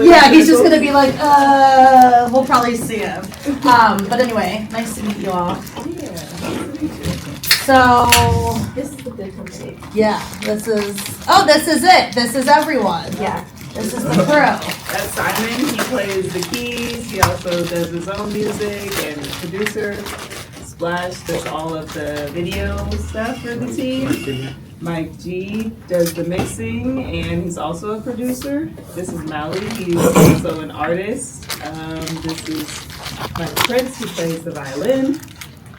Yeah, he's just gonna be like, we'll probably see him. But anyway, nice to meet you all. So, This is the Goodcompenny. yeah, this is it. This is everyone. Yeah. This is the crew. That's Simon. He plays the keys. He also does his own music and is a producer. Splash does all of the video stuff for the team. Mike G does the mixing and he's also a producer. This is Mally. He's also an artist. This is Mike Prince. He plays the violin.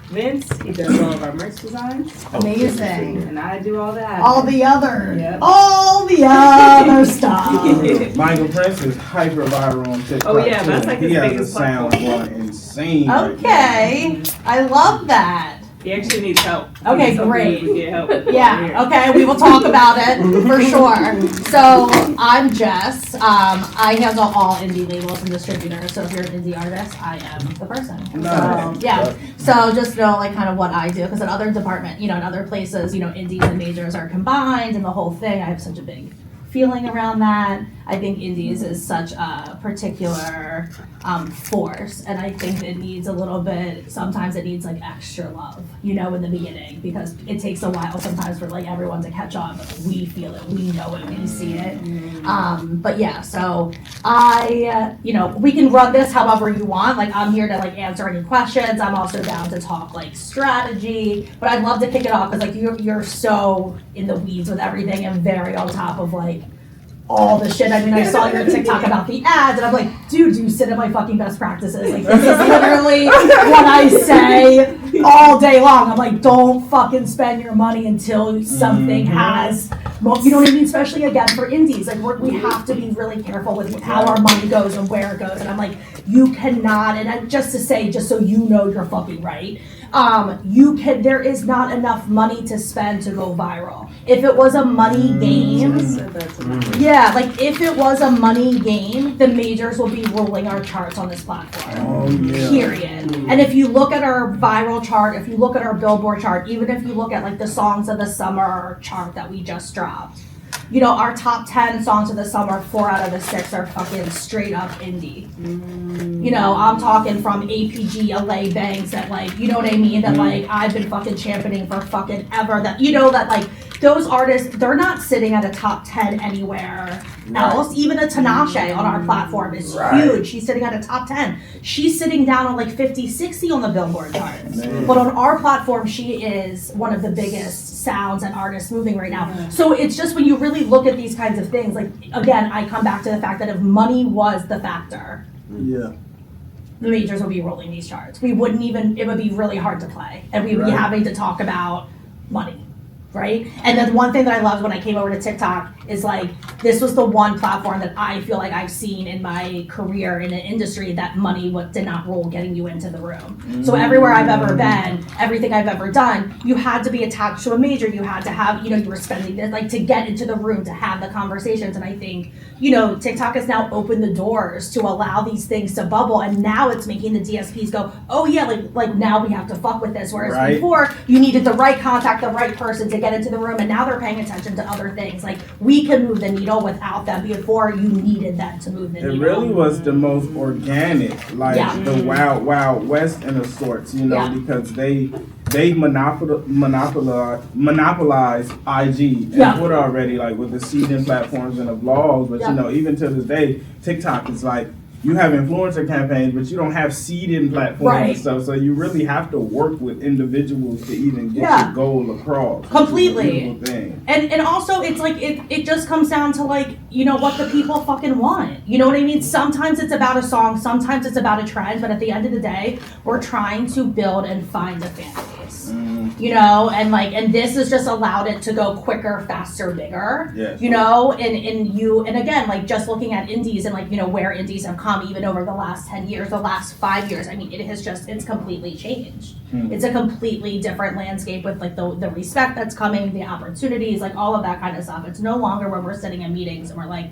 Vince, he does all of our merch designs. Amazing. And I do all that. All the other stuff. Michael Prince is hyper viral on TikTok. Oh, yeah, that's like his he has biggest a sound going insane. Okay, I love that. He actually needs help. Okay, He's great. hoping we get help. Yeah, okay, we will talk about it for sure. So I'm Jess. I handle all indie labels and distributors. So if you're an indie artist, I am the person. So yeah. So just know like kind of what I do because in other department, in other places, indies and majors are combined and the whole thing. I have such a big feeling around that. I think indies is such a particular force, and I think it needs a little bit, sometimes it needs like extra love, in the beginning, because it takes a while sometimes for like everyone to catch on, but we feel it, we know it, we see it. But yeah, so we can run this however you want. Like I'm here to like answer any questions. I'm also down to talk like strategy, but I'd love to kick it off because like you're so in the weeds with everything and very on top of like all the shit. I mean, I saw your TikTok about the ads, and I'm like, dude, you sit in my fucking best practices. Like, this is literally what I say all day long. I'm like, don't fucking spend your money until something has, you know what I mean? Especially, again, for indies. Like, we have to be really careful with how our money goes and where it goes. And I'm like, you cannot, and just to say, just so you know you're fucking right, there is not enough money to spend to go viral. If it was a money game, like if it was a money game, the majors will be ruling our charts on this platform. Period. And if you look at our viral chart, if you look at our Billboard chart, even if you look at like the songs of the summer chart that we just dropped, our top 10 songs of the summer, 4 out of the 6 are fucking straight up indie. I'm talking from APG, LA Banks that like, you know what I mean? That like I've been fucking championing for fucking ever. That that like those artists, they're not sitting at a top 10 anywhere else. Even a Tinashe on our platform is huge. She's sitting at a top 10. She's sitting down on like 50, 60 on the Billboard charts. But on our platform, she is one of the biggest sounds and artists moving right now. So it's just when you really look at these kinds of things, like again, I come back to the fact that if money was the factor, the majors would be rolling these charts. We wouldn't even, it would be really hard to play. And we'd be having to talk about money. Right? And then one thing that I loved when I came over to TikTok is like, this was the one platform that I feel like I've seen in my career in an industry that money did not rule getting you into the room. So everywhere I've ever been, everything I've ever done, you had to be attached to a major. You had to have, you were spending this, like to get into the room, to have the conversations. And I think, TikTok has now opened the doors to allow these things to bubble. And now it's making the DSPs go, oh yeah, like now we have to fuck with this. Whereas before you needed the right contact, the right person to get into the room. And now they're paying attention to other things. Like we can move the needle without them. Before you needed them to move the needle. It really was the most organic, like the wild, wild west in of sorts, because they monopolize IG and Twitter already, like with the seeding platforms and the vlogs. But even to this day, TikTok is like you have influencer campaigns, but you don't have seeding platforms and stuff. So you really have to work with individuals to even get your goal across. Completely. And also it's like it just comes down to like, what the people fucking want. You know what I mean? Sometimes it's about a song, sometimes it's about a trend, but at the end of the day, we're trying to build and find a fan base. And this has just allowed it to go quicker, faster, bigger. And again, like just looking at indies and like, where indies have come even over the last 10 years, the last 5 years, I mean, it's completely changed. It's a completely different landscape with like the respect that's coming, the opportunities, like all of that kind of stuff. It's no longer where we're sitting in meetings and we're like,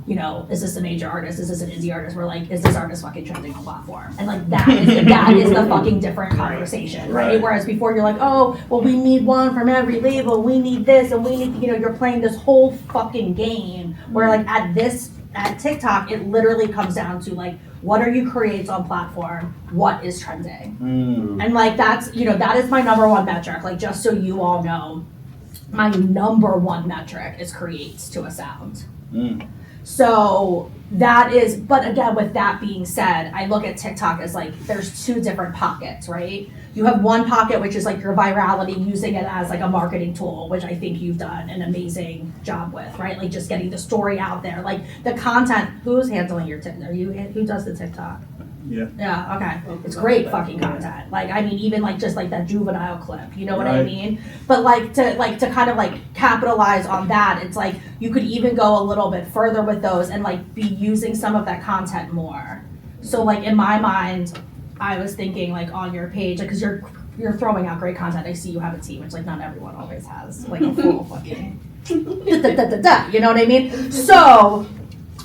you know, is this a major artist? Is this an indie artist? We're like, is this artist fucking trending on platform? And like that is the fucking different conversation, right? Whereas before you're like, oh, well, we need one from every label, we need this, and we need, you know, you're playing this whole fucking game where like at TikTok, it literally comes down to like, what are you creates on platform? What is trending? And like that's, you know, that is my number one metric. Like just so you all know, my number one metric is creates to a sound. So that is, but again, with that being said, I look at TikTok as like, there's two different pockets, right? You have one pocket, which is like your virality, using it as like a marketing tool, which I think you've done an amazing job with, right? Like just getting the story out there, like the content. Who's handling your TikTok? Who does the TikTok? Yeah, okay. It's great fucking content. Like, I mean, even like just like that juvenile clip, you know what I mean? But like to kind of like capitalize on that, it's like you could even go a little bit further with those and like be using some of that content more. So like in my mind, I was thinking like on your page, like, cause you're throwing out great content. I see you have a team, which like not everyone always has, like a full fucking you know what I mean? So,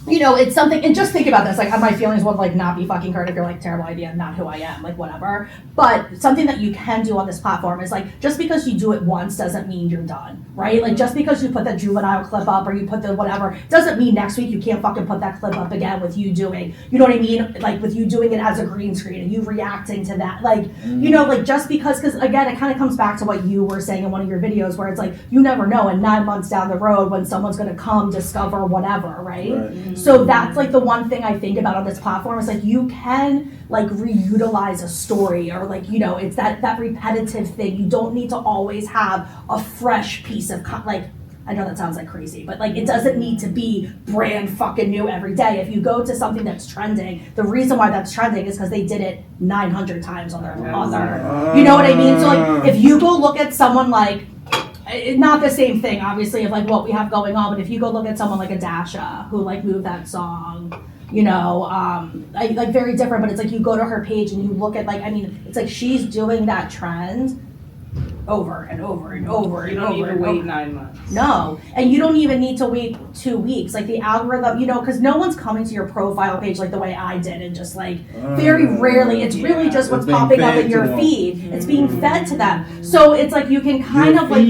you know, it's something, and just think about this, like my feelings would like not be fucking hurt if you're like, terrible idea, not who I am, like whatever. But something that you can do on this platform is like, just because you do it once doesn't mean you're done, right? Like just because you put that juvenile clip up or you put the whatever, doesn't mean next week you can't fucking put that clip up again with you doing, you know what I mean? Like with you doing it as a green screen and you reacting to that. Like, you know, like just because again, it kind of comes back to what you were saying in one of your videos where it's like, you never know in 9 months down the road when someone's gonna come discover whatever, right? So that's like the one thing I think about on this platform is like you can like reutilize a story or like, you know, it's that repetitive thing. You don't need to always have a fresh piece of like, I know that sounds like crazy, but like it doesn't need to be brand fucking new every day. If you go to something that's trending, the reason why that's trending is because they did it 900 times on their, you know what I mean? So like if you go look at someone like, not the same thing, obviously, of like what we have going on, but if you go look at someone like a Dasha who like moved that song, you know, like very different, but it's like you go to her page and you look at like, I mean, it's like she's doing that trend over and over and over and over. You don't even wait 9 months. No, and you don't even need to wait 2 weeks. Like the algorithm, you know, because no one's coming to your profile page like the way I did and just like very rarely. It's really just what's popping up in your feed. It's being fed to them. So it's like you can kind of like,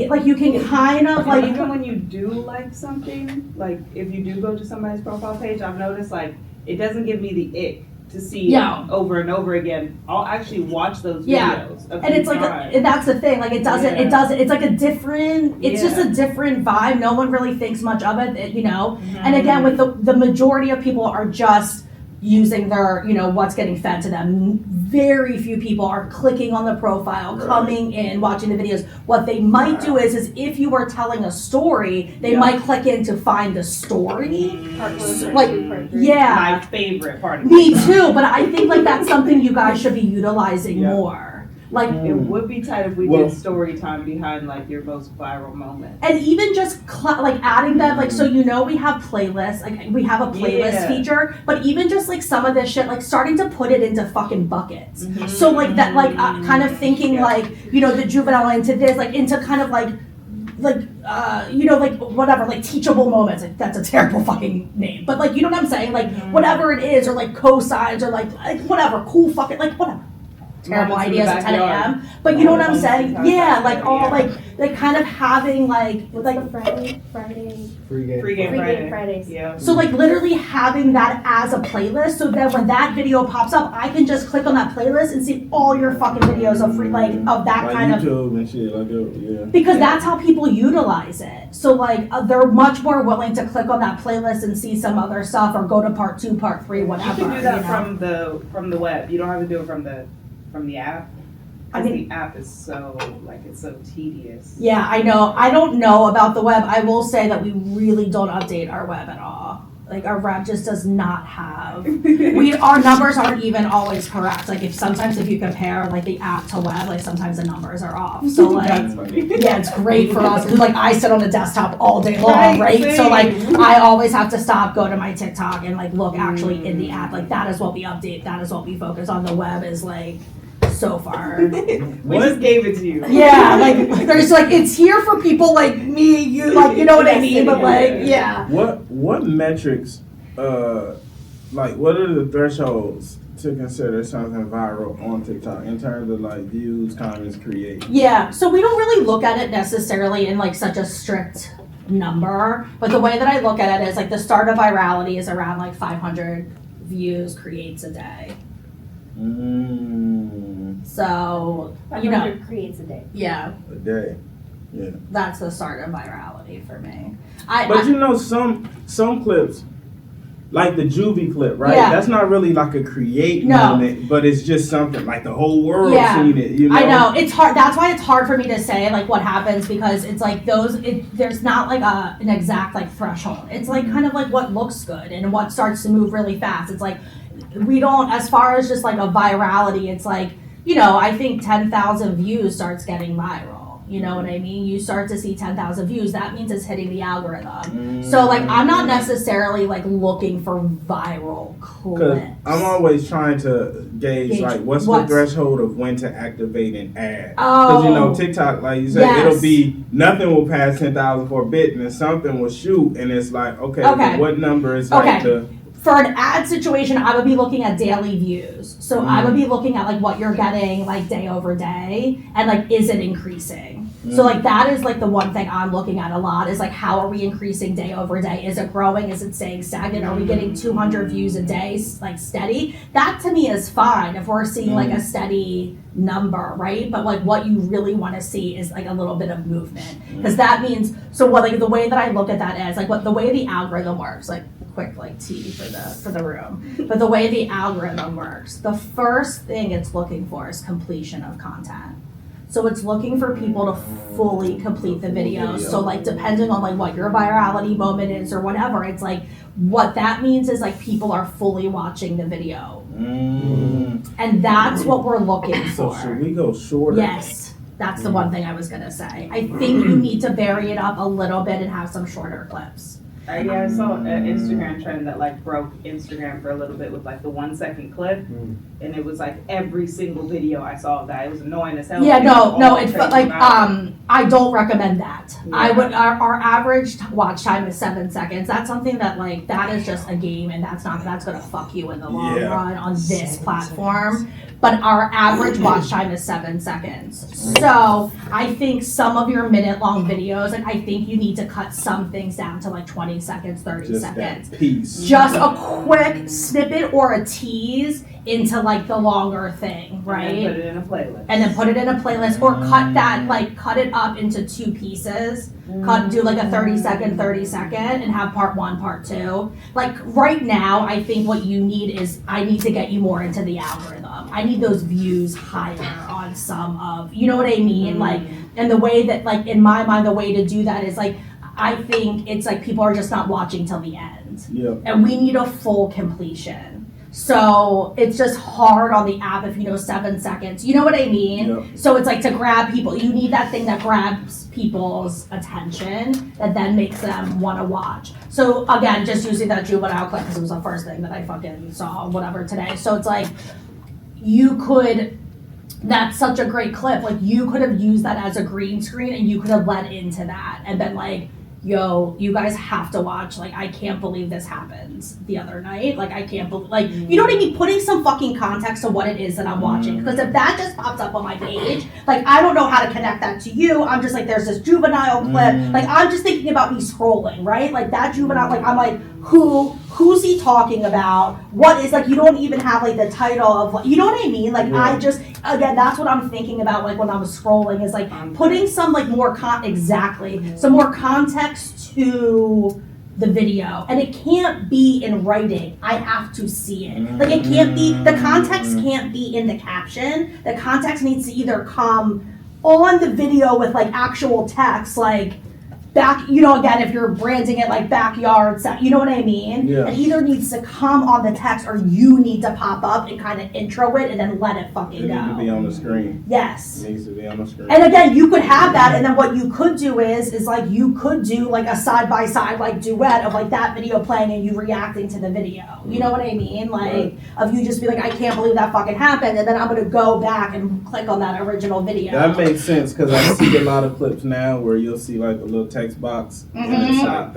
like you can kind of like. Even when you do like something, like if you do go to somebody's profile page, I've noticed like it doesn't give me the ick to see over and over again. I'll actually watch those videos. And it's like, and that's the thing, like it doesn't, it's like a different, it's just a different vibe. No one really thinks much of it, you know? And again, with the majority of people are just using their, you know, what's getting fed to them. Very few people are clicking on the profile, coming in, watching the videos. What they might do is if you are telling a story, they might click in to find the story. My favorite part of Me too, but I think like that's something you guys should be utilizing more. Like it would be tight if we did story time behind like your most viral moment. And even just like adding them, like, so you know we have playlists, like we have a playlist feature, but even just like some of this shit, like starting to put it into fucking buckets. So like that, like kind of thinking like, you know, the juvenile into this, like into kind of like, you know, like whatever, like teachable moments, like that's a terrible fucking name, but like, you know what I'm saying? Like whatever it is, or like cosigns, or like whatever, cool fucking, like whatever. Terrible ideas at 10 a.m. But you know what I'm saying? Yeah, like all like kind of having like Friday. Free game Fridays. Yeah. So like literally having that as a playlist, so that when that video pops up, I can just click on that playlist and see all your fucking videos of free, like of that like kind YouTube of. And shit, like Because that's how people utilize it. So like they're much more willing to click on that playlist and see some other stuff, or go to part 2, part 3, whatever. You can do that, you know? from the web. You don't have to do it from the app. I mean, the app is so it's so tedious. Yeah, I know. I don't know about the web. I will say that we really don't update our web at all. Like our web just does not have. Our numbers aren't even always correct. Like sometimes if you compare like the app to web, like sometimes the numbers are off. So like, that's funny. Yeah, it's great for us because like I sit on the desktop all day long, right? So like I always have to stop, go to my TikTok, and like look actually in the app. Like that is what we update. That is what we focus on. The web is like so far. We just gave it to you. Yeah, like there's like it's here for people like me, you like you know what I mean, but like yeah. What metrics, like what are the thresholds to consider something viral on TikTok in terms of like views, comments, create? Yeah, so we don't really look at it necessarily in like such a strict number, but the way that I look at it is like the start of virality is around like 500 views creates a day. So, you know, 500 creates a day. yeah, A day. Yeah. that's the start of virality for me. But you know, some clips, like the Juvie clip, right? Yeah. That's not really like a create No. moment, but it's just something like the whole world Yeah. seen it. You know? I know it's hard. That's why it's hard for me to say like what happens because it's like there's not like an exact like threshold. It's like kind of like what looks good and what starts to move really fast. It's like we don't, as far as just like a virality, it's like, you know, I think 10,000 views starts getting viral. You know what I mean? You start to see 10,000 views. That means it's hitting the algorithm. So like, I'm not necessarily like looking for viral clips. I'm always trying to gauge like what's the threshold of when to activate an ad. Because you know TikTok, like you said, Yes. it'll be nothing will pass 10,000 for a bit, and then something will shoot, and it's like okay. What number is like the for an ad situation, I would be looking at daily views. So I would be looking at like what you're getting like day over day and like is it increasing? So like that is like the one thing I'm looking at a lot is like how are we increasing day over day? Is it growing? Is it staying stagnant? Are we getting 200 views a day like steady? That to me is fine if we're seeing like a steady number, right? But like what you really want to see is like a little bit of movement because that means so what like the way that I look at that is like what the way the algorithm works like quick like tea for the room. But the way the algorithm works, the first thing it's looking for is completion of content. So it's looking for people to fully complete the video. So like depending on like what your virality moment is or whatever, it's like what that means is like people are fully watching the video. And that's what we're looking for. So should we go shorter? Yes. That's the one thing I was gonna say. I think you need to vary it up a little bit and have some shorter clips. Yeah, I saw an Instagram trend that like broke Instagram for a little bit with like the 1 second clip, and it was like every single video I saw of that. It was annoying as hell. Yeah, no, it's like I don't recommend that. Yeah. I would our average watch time is 7 seconds. That's something that like that is just a game, and that's gonna fuck you in the long run on this platform. But our average watch time is 7 seconds. So I think some of your minute-long videos, and I think you need to cut some things down to like 20 seconds, 30 seconds. That piece. Just a quick snippet or a tease into like the longer thing, right? And then put it in a playlist. And then put it in a playlist or cut it up into 2 pieces. Do like a 30 second and have part 1, part 2. Like right now, I think what you need is I need to get you more into the algorithm. I need those views higher on some of, you know what I mean? Like, and the way that like in my mind, the way to do that is like, I think it's like people are just not watching till the end. And we need a full completion. So it's just hard on the app if you know 7 seconds. You know what I mean? So it's like to grab people. You need that thing that grabs people's attention that then makes them want to watch. So again, just using that juvenile clip because it was the first thing that I fucking saw, whatever, today. So it's like that's such a great clip. Like you could have used that as a green screen and you could have led into that and been like, yo, you guys have to watch, like, I can't believe this happened the other night. Like, I can't believe, like, you know what I mean? Putting some fucking context to what it is that I'm watching. Because if that just pops up on my page, like, I don't know how to connect that to you. I'm just like, there's this juvenile clip. Like, I'm just thinking about me scrolling, right? Like, that juvenile, like, I'm like, who's he talking about? What is, like, you don't even have, like, the title of, like, you know what I mean? Like, I just, again, that's what I'm thinking about, like, when I'm scrolling is, like, putting some, like, more, some more context to the video. And it can't be in writing. I have to see it. Like, it can't be, the context can't be in the caption. The context needs to either come on the video with, like, actual text, like, again, if you're branding it like backyard, you know what I mean? Yeah. It either needs to come on the text or you need to pop up and kind of intro it and then let it fucking It go. needs to be on the screen. Yes. It needs to be on the screen. And again, you could have that, and then what you could do is like you could do like a side by side like duet of like that video playing and you reacting to the video. You know what I mean? Like of you just be like, I can't believe that fucking happened, and then I'm gonna go back and click on that original video. That makes sense because I see a lot of clips now where you'll see like a little text box and it's like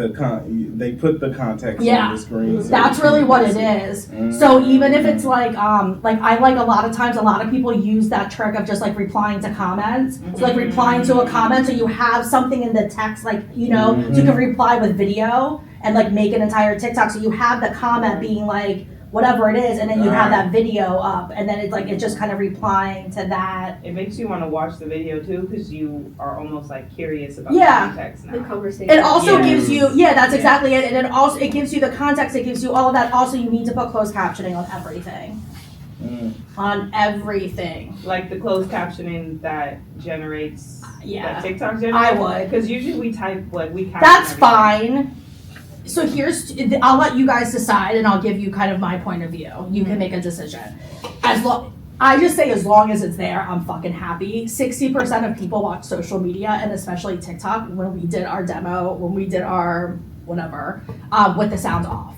they put the context on the screen. So that's really what it is. So even if it's like I like a lot of times a lot of people use that trick of just like replying to comments. So like replying to a comment so you have something in the text like so you can reply with video and like make an entire TikTok so you have the comment being like whatever it is, and then you have that video up, and then it's like it's just kind of replying to that. It makes you want to watch the video too, because you are almost like curious about the context now. The conversation. It also gives you, that's exactly it, and it gives you the context. It gives you all of that. Also, you need to put closed captioning on everything. On everything. Like the closed captioning that generates. Yeah. That TikTok generates. I would. Because usually we type what we caption. That's everything. fine. So I'll let you guys decide, and I'll give you kind of my point of view. You can make a decision. I just say as long as it's there, I'm fucking happy. 60% of people watch social media, and especially TikTok, when we did our demo, when we did our whatever, with the sound off.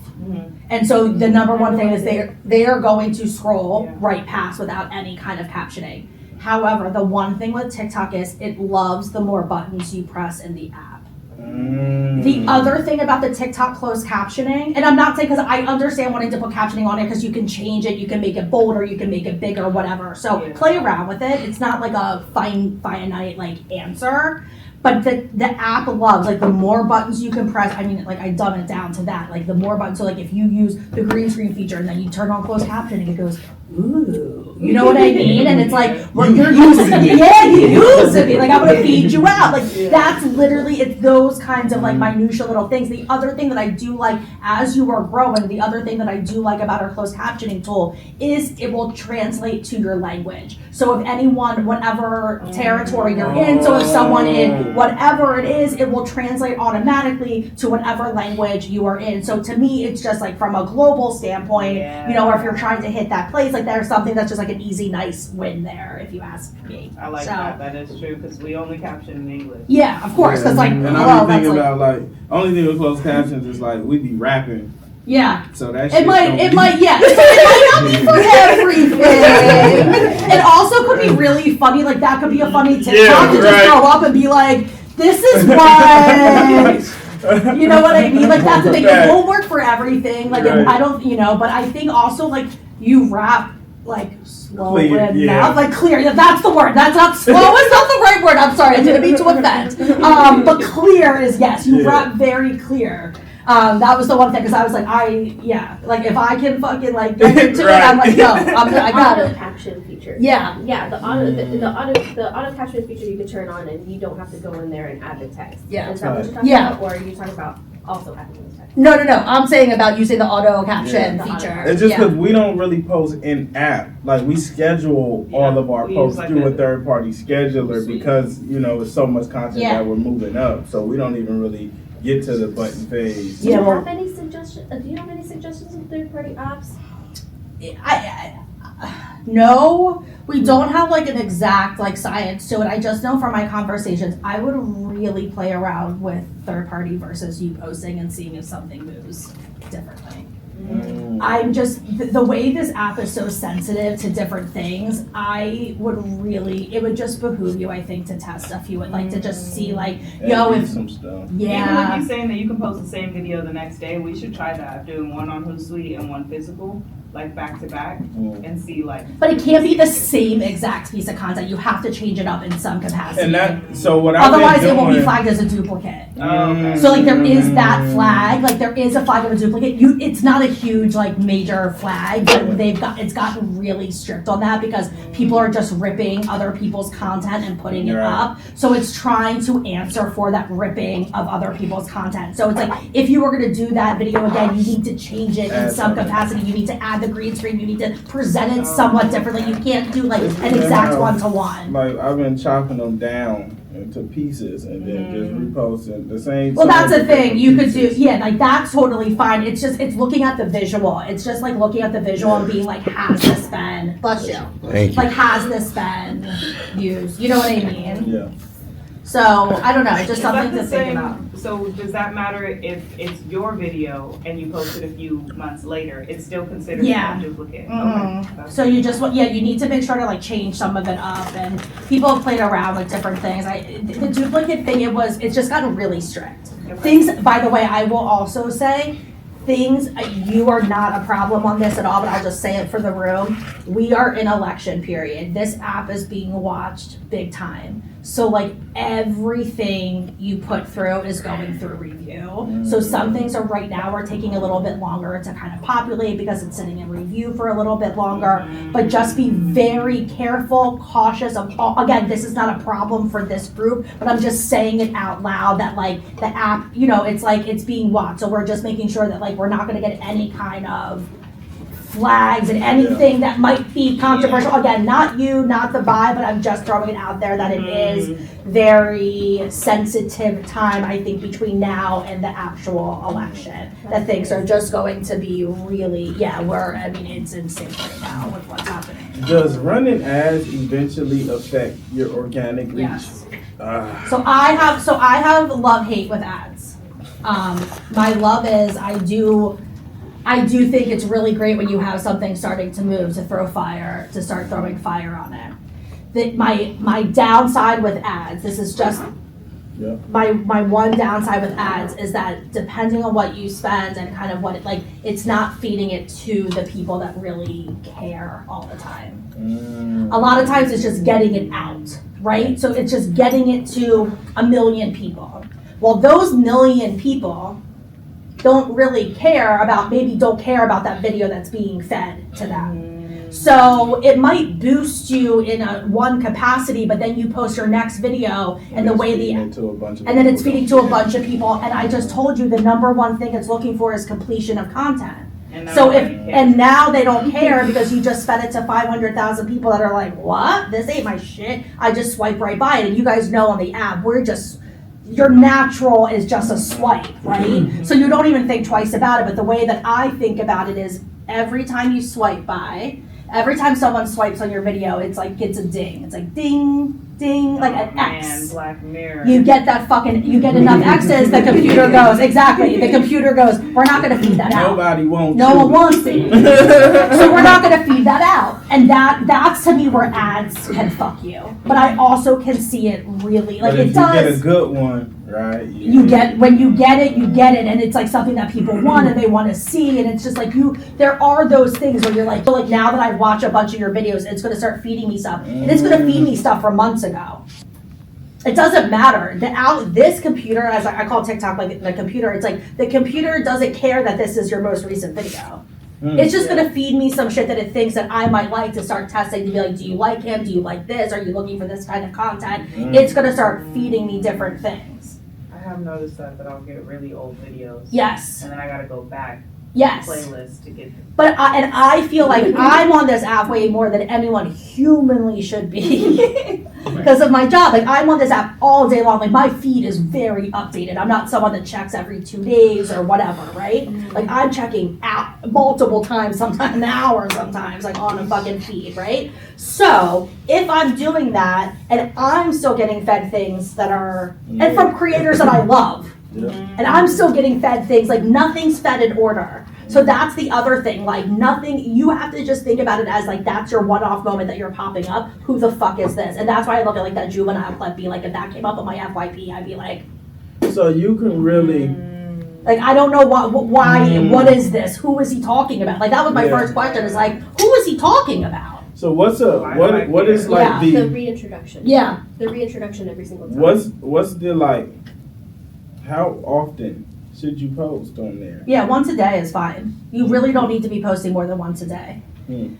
And so the number one thing is they are going to scroll right past without any kind of captioning. However, the one thing with TikTok is it loves the more buttons you press in the app. The other thing about the TikTok closed captioning, and I'm not saying because I understand wanting to put captioning on it because you can change it, you can make it bolder, you can make it bigger, whatever. So play around with it. It's not like a finite like answer, but the app loves like the more buttons you can press. I mean, like I dumb it down to that. Like the more buttons. So like if you use the green screen feature and then you turn on closed captioning, it goes ooh. You know what I mean? And it's like, well, you're using it. Yeah, you use it. Like, I'm going to feed you out. Like, that's literally, it's those kinds of, like, minutiae little things. The other thing that I do like, as you are growing, the other thing that I do like about our closed captioning tool is it will translate to your language. So if anyone, whatever territory you're in, so if someone in whatever it is, it will translate automatically to whatever language you are in. So to me, it's just, like, from a global standpoint, you know, or if you're trying to hit that place, like, there's something that's just, like, an easy, nice win there, if you ask me. I like that. That is true because we only caption in English. Yeah, of course. Because like, and I'm thinking about like only thing with closed captions is like we be rapping. Yeah. So that it might not be for everything. It also could be really funny. Like that could be a funny TikTok to just throw up and be like, "This is what." You know what I mean? Like that's the thing. It won't work for everything. Like I don't, but I think also like you rap like slow enough, like clear. That's the word. That's not slow. Is not the right word. I'm sorry. I didn't mean to offend. But clear is yes. You rap very clear. That was the one thing because I was like, like if I can fucking like get into it, I'm like, no, I got auto it. caption feature. Yeah. Yeah, the auto caption feature you can turn on and you don't have to go in there and add the text. Yeah. Is that what you're talking about, or are you talking about also adding the text? No. I'm saying about using the auto caption feature. It's just because we don't really post in app. Like we schedule all of our posts through a third party scheduler because it's so much content that we're moving up. So we don't even really get to the button phase. Do you have any suggestions? Do you have any suggestions of third party apps? No, we don't have like an exact like science to it. I just know from my conversations, I would really play around with third party versus you posting and seeing if something moves differently. I'm just, the way this app is so sensitive to different things, it would just behoove you, I think, to test a few, like to just see like, if some stuff. Even with you saying that you can post the same video the next day, we should try that, doing one on Hootsuite and one physical, like back to back, and see like. But it can't be the same exact piece of content. You have to change it up in some capacity. Otherwise, it won't be flagged as a duplicate. Oh, okay. So like there is that flag, like there is a flag of a duplicate. It's not a huge like major flag, but it's gotten really strict on that because people are just ripping other people's content and putting it up. So it's trying to answer for that ripping of other people's content. So it's like if you were gonna do that video again, you need to change it in some capacity. You need to add the green screen. You need to present it somewhat differently. You can't do like an exact one-to-one. Like I've been chopping them down into pieces and then just repost it the same. Well, that's the song, thing, you could do, pieces. yeah, like that's totally fine, it's just, it's looking at the visual, it's just like looking at the visual and being like, has this been, bless you, Thank you. like, has this been used, you know what I mean? Yeah. So, I don't know, just Is that something the to think same- about. So does that matter if it's your video and you post it a few months later? It's still considered Yeah. a duplicate? Mhm. Okay. That's- So you just, yeah, you need to make sure to like change some of it up, and people have played around with different things. The duplicate thing, it's just gotten really strict. Okay. Things, by the way, I will also say, things, you are not a problem on this at all, but I'll just say it for the room. We are in election period. This app is being watched big time. So like everything you put through is going through review. So some things are right now are taking a little bit longer to kind of populate because it's sitting in review for a little bit longer. But just be very careful, cautious of all, again, this is not a problem for this group, but I'm just saying it out loud that like the app, you know, it's like it's being watched. So we're just making sure that like we're not gonna get any kind of flags and anything that might be controversial. Again, not you, not the vibe, but I'm just throwing it out there that it is very sensitive time, I think, between now and the actual election. That things are just going to be really, it's insane right now with what's happening. Does running ads eventually affect your organic reach? Yes. So I have love-hate with ads. My love is I do think it's really great when you have something starting to move, to start throwing fire on it. My downside with ads, this is just my one downside with ads is that depending on what you spend and kind of what it, like, it's not feeding it to the people that really care all the time. A lot of times it's just getting it out, right? So it's just getting it to 1 million people. Well, those 1 million people don't care about that video that's being fed to them. So it might boost you in one capacity, but then you post your next video and the way and then it's feeding to a bunch of people. And I just told you the number one thing it's looking for is completion of content. And now they don't care because you just fed it to 500,000 people that are like, what? This ain't my shit. I just swipe right by it. And you guys know on the app, your natural is just a swipe, right? So you don't even think twice about it. But the way that I think about it is every time you swipe by, every time someone swipes on your video, it's like, it's a ding. It's like ding, ding, like an X. Black Mirror. You get enough X's, the computer goes, exactly. The computer goes, we're not gonna feed that out. Nobody wants No one wants it. So we're not gonna feed that out. And that's to me where ads can fuck you. But I also can see it really, like it does. If you get a good one, right? When you get it, and it's like something that people want and they want to see, and it's just like there are those things where you're like now that I watch a bunch of your videos, it's gonna start feeding me stuff. And it's gonna feed me stuff from months ago. It doesn't matter. This computer, as I call TikTok like the computer, it's like the computer doesn't care that this is your most recent video. It's just gonna feed me some shit that it thinks that I might like to start testing, to be like, do you like him? Do you like this? Are you looking for this kind of content? It's gonna start feeding me different things. I have noticed that I'll get really old videos. Yes. And then I gotta go back Yes. playlist to get them. But I feel like I'm on this app way more than anyone humanly should be because of my job. Like I'm on this app all day long. Like my feed is very updated. I'm not someone that checks every 2 days or whatever, right? Like I'm checking out multiple times, sometimes an hour, sometimes like on a fucking feed, right? So if I'm doing that and I'm still getting fed things that are, and from creators that I love, and I'm still getting fed things, like nothing's fed in order. So that's the other thing, like nothing, you have to just think about it as like that's your one-off moment that you're popping up. Who the fuck is this? And that's why I look at like that juvenile clip, be like, if that came up on my FYP, I'd be like. So you can really. Like, I don't know what is this? Who is he talking about? Like that was my first question, is like, who is he talking about? So what is like the reintroduction. Yeah. The reintroduction every single time. What's the like, how often should you post on there? Yeah, once a day is fine. You really don't need to be posting more than once a day.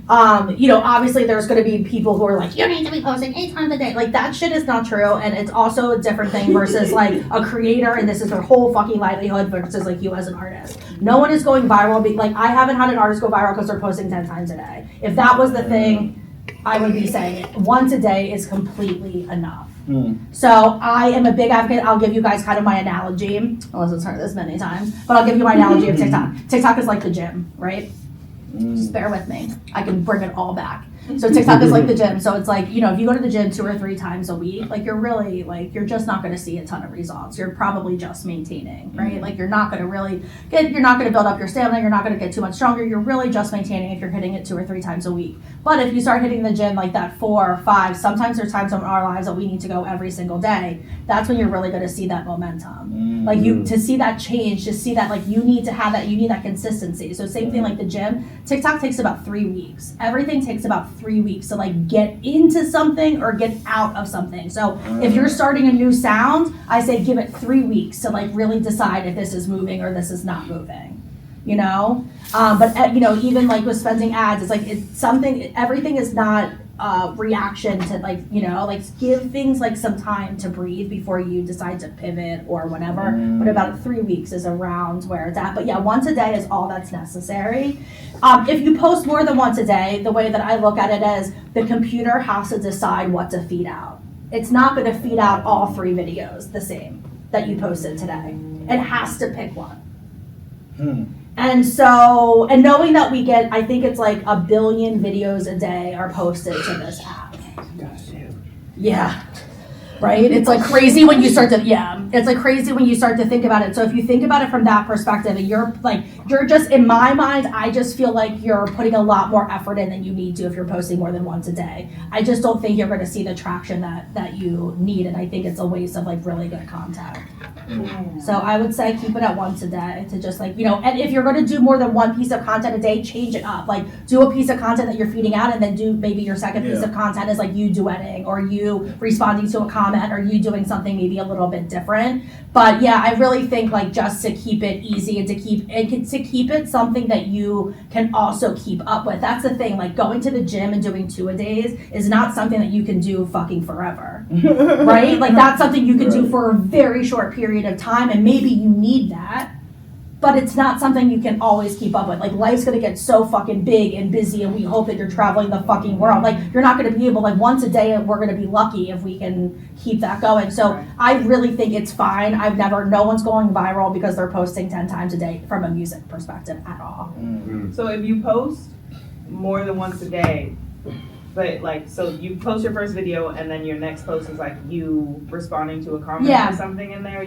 Obviously there's going to be people who are like, you need to be posting 8 times a day. Like that shit is not true, and it's also a different thing versus like a creator, and this is their whole fucking livelihood versus like you as an artist. No one is going viral. Like I haven't had an artist go viral because they're posting 10 times a day. If that was the thing, I would be saying it. Once a day is completely enough. So I am a big advocate. I'll give you guys kind of my analogy. I wasn't heard this many times, but I'll give you my analogy of TikTok. TikTok is like the gym, right? Just bear with me. I can bring it all back. So TikTok is like the gym. So it's like, you know, if you go to the gym 2 or 3 times a week, like you're really like, you're just not going to see a ton of results. You're probably just maintaining, right? Like you're not going to really you're not going to build up your stamina. You're not going to get too much stronger. You're really just maintaining if you're hitting it 2 or 3 times a week. But if you start hitting the gym like that 4 or 5, sometimes there's times in our lives that we need to go every single day. That's when you're really going to see that momentum. Like to see that change, to see that like you need to have that, you need that consistency. So same thing like the gym. TikTok takes about 3 weeks. Everything takes about 3 weeks to like get into something or get out of something. So if you're starting a new sound, I say give it 3 weeks to like really decide if this is moving or this is not moving, you know? But you know, even like with spending ads, it's like it's something, everything is not reaction to like, you know, like give things like some time to breathe before you decide to pivot or whatever. But about 3 weeks is around where it's at. But yeah, once a day is all that's necessary. If you post more than once a day, the way that I look at it is the computer has to decide what to feed out. It's not going to feed out all 3 videos the same that you posted today. It has to pick one. And so, and knowing that we get, I think it's like 1 billion videos a day are posted to this app. Yeah. Right? It's like crazy when you start to, it's like crazy when you start to think about it. So if you think about it from that perspective, and you're just, in my mind, I just feel like you're putting a lot more effort in than you need to if you're posting more than once a day. I just don't think you're going to see the traction that you need, and I think it's a waste of like really good content. So I would say keep it at once a day to just like, you know, and if you're going to do more than one piece of content a day, change it up. Like do a piece of content that you're feeding out, and then do maybe your second piece of content is like you duetting or you responding to a comment or you doing something maybe a little bit different. But yeah, I really think like just to keep it easy and to keep it something that you can also keep up with. That's the thing, like going to the gym and doing 2 a days is not something that you can do fucking forever, right? Like that's something you can do for a very short period of time, and maybe you need that, but it's not something you can always keep up with. Like life's gonna get so fucking big and busy, and we hope that you're traveling the fucking world. Like you're not gonna be able, like once a day, we're gonna be lucky if we can keep that going. So I really think it's fine. No one's going viral because they're posting 10 times a day from a music perspective at all. So if you post more than once a day, but like, so you post your first video and then your next post is like you responding to a comment or something in there?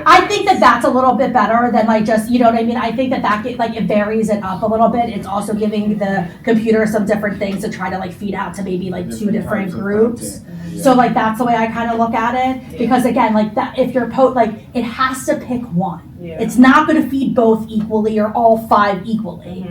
I think that that's a little bit better than like just, you know what I mean? I think that like it varies it up a little bit. It's also giving the computer some different things to try to like feed out to maybe like 2 different groups. So like that's the way I kind of look at it, because again, like that, if you're like it has to pick one. It's not going to feed both equally or all 5 equally.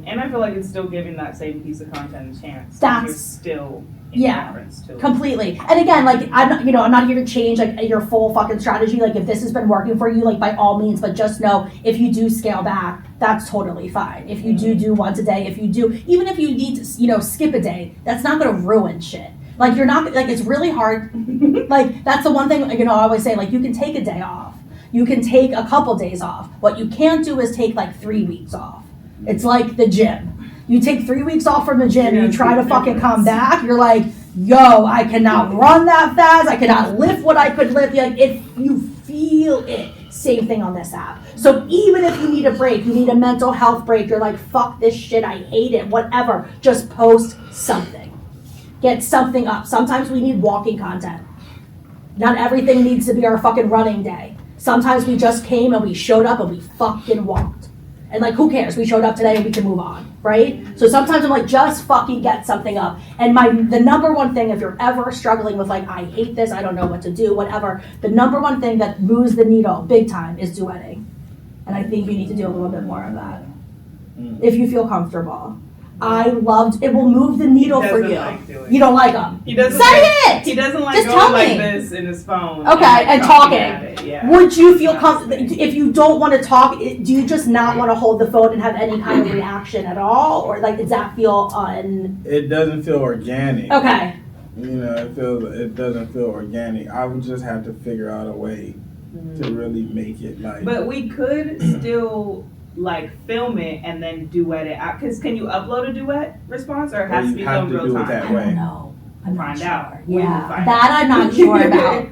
And I feel like it's still giving that same piece of content a chance. That's you're still in reference to it. Completely. And again, like I'm not here to change like your full fucking strategy. Like if this has been working for you, like by all means, but just know if you do scale back, that's totally fine. If you do once a day, even if you need to, you know, skip a day, that's not going to ruin shit. Like you're not, like it's really hard. Like that's the one thing, you know, I always say, like you can take a day off. You can take a couple days off. What you can't do is take like 3 weeks off. It's like the gym. You take 3 weeks off from the gym and you try to fucking come back. You're like, yo, I cannot run that fast. I cannot lift what I could lift. Like you feel it. Same thing on this app. So even if you need a break, you need a mental health break, you're like, fuck this shit, I hate it, whatever. Just post something. Get something up. Sometimes we need walking content. Not everything needs to be our fucking running day. Sometimes we just came and we showed up and we fucking walked. And like, who cares? We showed up today and we can move on, right? So sometimes I'm like, just fucking get something up. And the number one thing, if you're ever struggling with like, I hate this, I don't know what to do, whatever, the number one thing that moves the needle big time is duetting. And I think you need to do a little bit more of that. If you feel comfortable. It will move the needle for you. You don't like them. He doesn't He doesn't like just going like this in his phone. Okay, and talking. Would you feel comfortable, if you don't want to talk, do you just not want to hold the phone and have any kind of reaction at all? Or like, does that feel It doesn't feel organic. Okay. You know, it doesn't feel organic. I would just have to figure out a way to really make it like. But we could still like film it and then duet it out. Because can you upload a duet response, or it has to be filmed real time? I don't know. I'm not find sure. out. We will Yeah, find that out. I'm not sure about.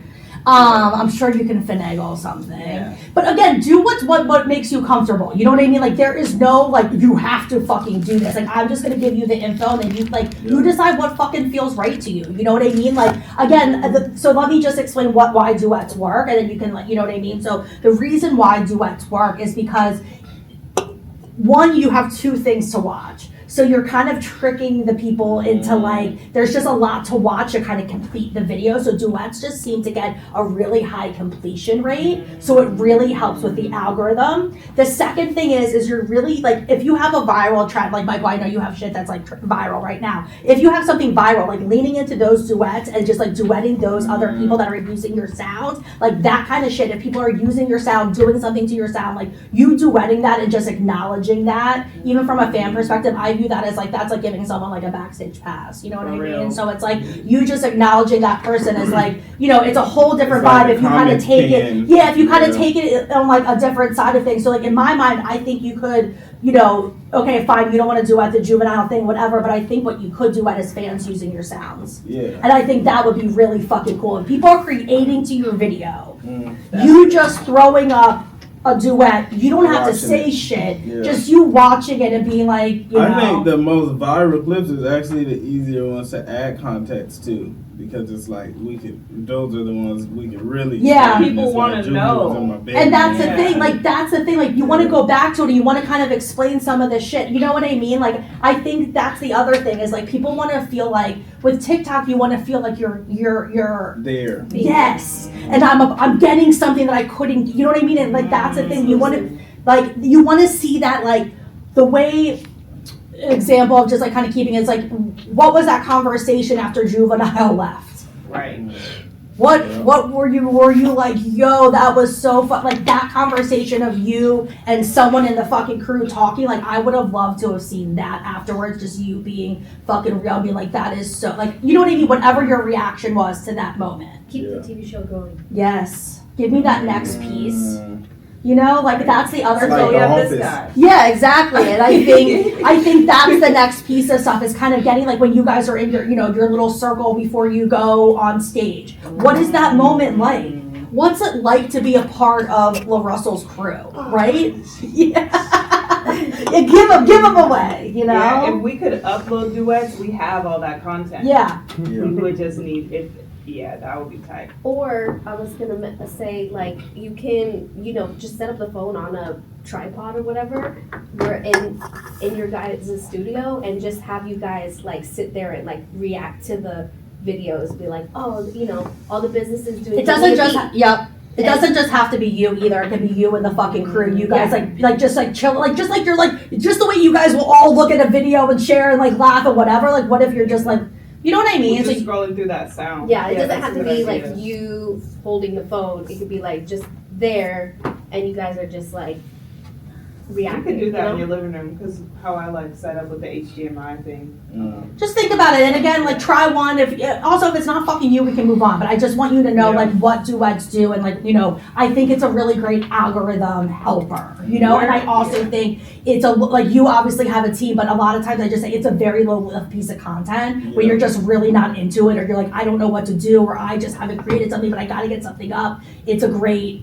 I'm sure you can finagle something. Yeah. But again, do what makes you comfortable. You know what I mean? Like there is no like you have to fucking do this. Like I'm just gonna give you the info and then you decide what fucking feels right to you. You know what I mean? Like again, so let me just explain why duets work and then you can you know what I mean? So the reason why duets work is because one, you have two things to watch. So you're kind of tricking the people into like, there's just a lot to watch to kind of complete the video. So duets just seem to get a really high completion rate. So it really helps with the algorithm. The second thing is you're really like, if you have a viral trend, like Michael, I know you have shit that's like viral right now. If you have something viral, like leaning into those duets and just like duetting those other people that are using your sound, like that kind of shit. If people are using your sound, doing something to your sound, like you duetting that and just acknowledging that, even from a fan perspective, I view that as like that's like giving someone like a backstage pass, you know what I mean? So it's like you just acknowledging that person is like, you know, it's a whole different vibe if you kind of take it. Yeah, if you kind of take it on like a different side of things. So like in my mind, I think you could, you know, okay, fine, you don't want to do at the juvenile thing, whatever, but I think what you could do at is fans using your sounds. Yeah. And I think that would be really fucking cool. If people are creating to your video, you just throwing up a duet, you don't have to say shit, just you watching it and being like, you know. I think the most viral clips is actually the easier ones to add context to, because it's like those are the ones we can really people want to know. And that's the thing, like you want to go back to it and you want to kind of explain some of this shit, you know what I mean? Like I think that's the other thing is like people want to feel like with TikTok you want to feel like you're there. Yes. And I'm getting something that I couldn't, you know what I mean? And like that's the thing, you want to see that like the way example of just like kind of keeping it's like what was that conversation after Juvenile left? Right. What were you like, yo, that was so fun, like that conversation of you and someone in the fucking crew talking, like I would have loved to have seen that afterwards, just you being fucking real, being like that is so, like, you know what I mean, whatever your reaction was to that moment. Keep the TV show going. Yes, give me that next piece. You know, like that's the other like thing. This guy. Yeah, exactly. And I think that's the next piece of stuff is kind of getting like when you guys are in your, you know, your little circle before you go on stage. What is that moment like? What's it like to be a part of LaRussell's crew, right? Yeah, give them away, you know? Yeah, if we could upload duets, we have all that content. Yeah. We would just need it. Yeah, that would be tight. Or I was gonna say like you can, you know, just set up the phone on a tripod or whatever. We're in your guys' studio and just have you guys like sit there and like react to the videos. Be like, oh, you know, all the businesses doing. It doesn't just It doesn't just have to be you either. It can be you and the fucking crew. You guys like just like chill, like just like you're like just the way you guys will all look at a video and share and like laugh and whatever. Like what if you're just like. You know what I mean? Just scrolling through that sound. Yeah, it doesn't have to be like you holding the phone. It could be like just there, and you guys are just like reacting. You could do that in your living room because how I like set up with the HDMI thing. Just think about it, and again, like try one. If it's not fucking you, we can move on. But I just want you to know like what duets do, and like you know, I think it's a really great algorithm helper. You know, and I also think it's like you obviously have a team, but a lot of times I just say it's a very low lift piece of content where you're just really not into it, or you're like I don't know what to do, or I just haven't created something, but I got to get something up. It's a great.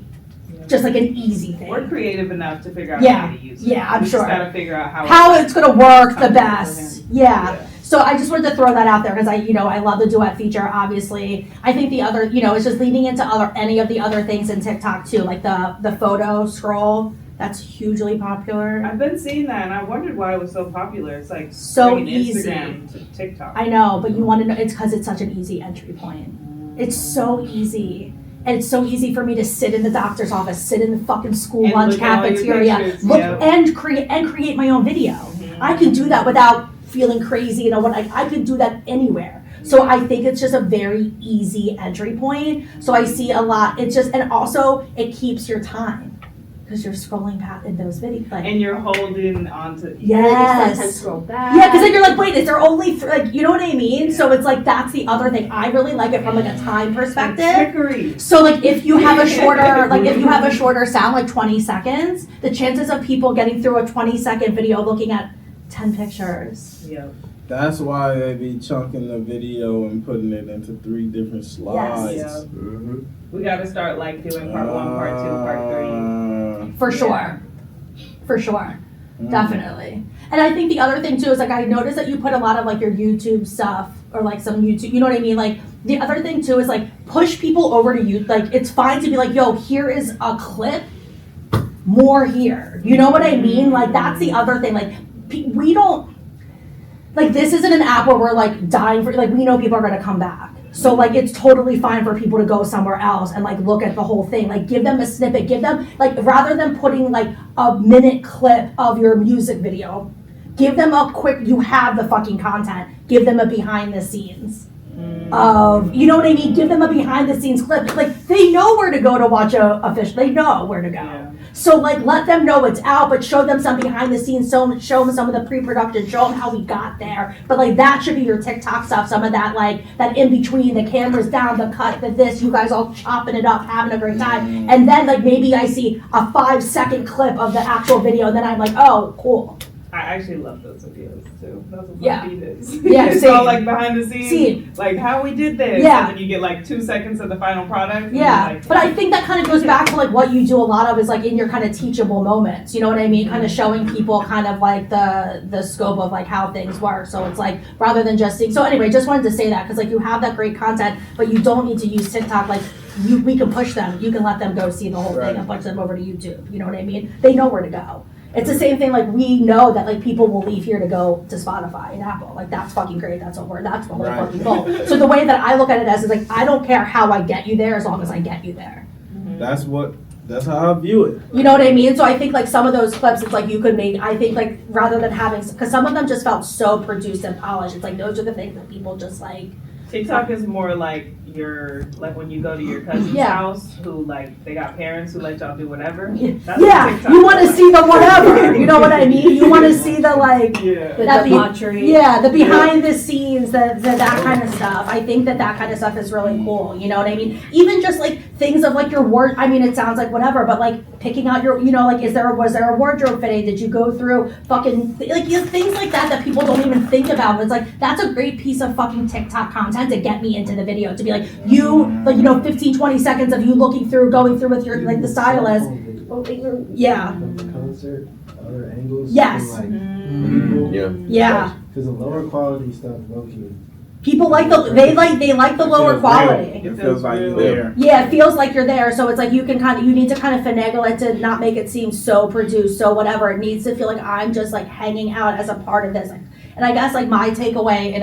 Just like an easy thing. We're creative enough to figure out how to use it. Yeah, I'm sure. We just gotta figure out how it's gonna work the best. Yeah. So I just wanted to throw that out there because I love the duet feature. Obviously, I think the other, it's just leading into any of the other things in TikTok too, like the photo scroll. That's hugely popular. I've been seeing that, and I wondered why it was so popular. It's like so easy. Instagram to TikTok. I know, but you want to know it's because it's such an easy entry point. It's so easy. And it's so easy for me to sit in the doctor's office, sit in the fucking school and lunch cafeteria, and create my own video. Mm-hmm. I can do that without feeling crazy. I can do that anywhere. So I think it's just a very easy entry point. So I see a lot. It's just, and also it keeps your time. Because you're scrolling past in those videos, and you're holding on to. Yes. Sometimes scroll back. Yeah, because then you're like, wait, is there only you know what I mean? So it's like that's the other thing. I really like it from like a time perspective. So like if you have a shorter sound, like 20 seconds, the chances of people getting through a 20-second video looking at 10 pictures. Yep. That's why they be chunking the video and putting it into 3 different slides. Yeah. We got to start like doing part 1, part 2, part 3. For sure. For sure. Definitely. And I think the other thing too is like I noticed that you put a lot of like your YouTube stuff or like some YouTube, you know what I mean? Like the other thing too is like push people over to you. Like it's fine to be like, yo, here is a clip, more here. You know what I mean? Like that's the other thing. Like we don't, like this isn't an app where we're like dying for, like we know people are going to come back. So like it's totally fine for people to go somewhere else and like look at the whole thing. Like give them a snippet, give them like rather than putting like a minute clip of your music video, give them a quick, you have the fucking content, give them a behind the scenes of, you know what I mean? Give them a behind the scenes clip. Like they know where to go to watch a fish. They know where to go. Yeah. So like let them know it's out, but show them some behind the scenes, show them some of the pre-production, show them how we got there. But like that should be your TikTok stuff, some of that like that in between, the cameras down, the cut, the this, you guys all chopping it up, having a great time. And then like maybe I see a 5-second clip of the actual video and then I'm like, oh, cool. I actually love those videos too. Those are Yeah. fun videos. Yeah, It's same. all like behind the scenes, like how we did this. Yeah. And then you get like 2 seconds of the final product. and Yeah, you're like, but I think that kind of goes back to like what you do a lot of is like in your kind of teachable moments, you know what I mean? Kind of showing people kind of like the scope of like how things work. So it's like rather than just seeing, so anyway, just wanted to say that because like you have that great content, but you don't need to use TikTok. Like we can push them, you can let them go see the whole Right. thing and push them over to YouTube. You know what I mean? They know where to go. It's the same thing, like we know that like people will leave here to go to Spotify and Apple. Like that's fucking great. That's the whole Right. fucking goal. So the way that I look at it as is like I don't care how I get you there as long as I get you there. That's how I view it. You know what I mean? So I think like some of those clips, it's like you could make, I think like rather than having, because some of them just felt so produced and polished. It's like those are the things that people just like. TikTok is more like like when you go to your cousin's Yeah. house who like they got parents who let y'all do whatever. That's what Yeah, TikTok you want to is see the whatever. You know what I mean? You want to see the like. Yeah. The That be- debauchery. Yeah, the behind the scenes, that kind of stuff. I think that kind of stuff is really cool. You know what I mean? Even just like things of like your word. I mean, it sounds like whatever, but like picking out your, you know, like was there a wardrobe fitting? Did you go through fucking like things like that people don't even think about? It's like that's a great piece of fucking TikTok content to get me into the video. To be like like you know 15-20 seconds of you going through with your like the stylist. Yeah. Concert, other angles. Yes. From, like, Yeah. Because the lower quality stuff, low-key. People like they like the lower It feels quality. real. It feels like you're there. Yeah, it feels like you're there. So it's like you need to kind of finagle it to not make it seem so produced, so whatever. It needs to feel like I'm just like hanging out as a part of this. And I guess like my takeaway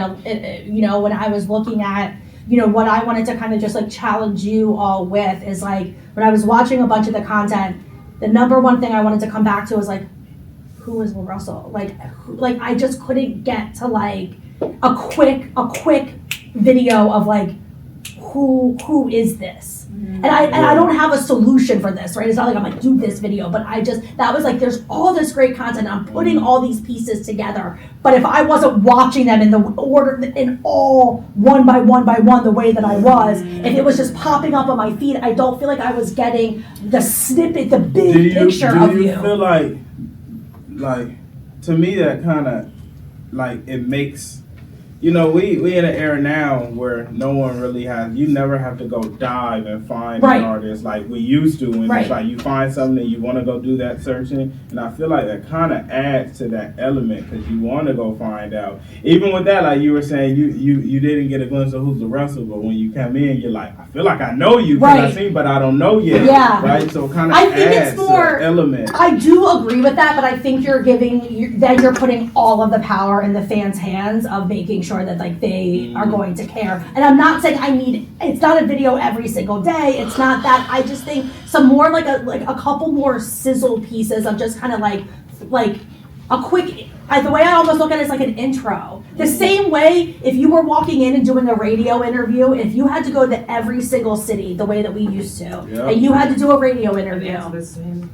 you know, when I was looking at, you know, what I wanted to kind of just like challenge you all with is like when I was watching a bunch of the content, the number one thing I wanted to come back to was like, who is LaRussell? Like I just couldn't get to like a quick video of like who is this? And I don't have a solution for this, right? It's not like I'm like do this video, but that was like there's all this great content. I'm putting all these pieces together, but if I wasn't watching them in the order in all one by one the way that I was, if it was just popping up on my feed, I don't feel like I was getting the snippet, the big picture of you. Do you feel like to me that kind of like it makes, you know, we in an era now where no one really you never have to go dive and find Right. an artist like we used to, and Right. it's like you find something and you want to go do that searching, and I feel like that kind of adds to that element because you want to go find out. Even with that, like you were saying, you didn't get a glimpse of who's LaRussell, but when you come in, you're like, I feel like I know you because Right. I seen, but I don't know yet. Yeah. Right. So kind of I think it's adds more- to that element. I do agree with that, but I think you're putting all of the power in the fans' hands of making sure that like they are going to care. And I'm not saying it's not a video every single day. It's not that. I just think some more like a couple more sizzle pieces of just kind of like a quick. The way I almost look at it is like an intro. The same way if you were walking in and doing a radio interview, if you had to go to every single city the way that we used to, Yep. and you had to do a radio interview.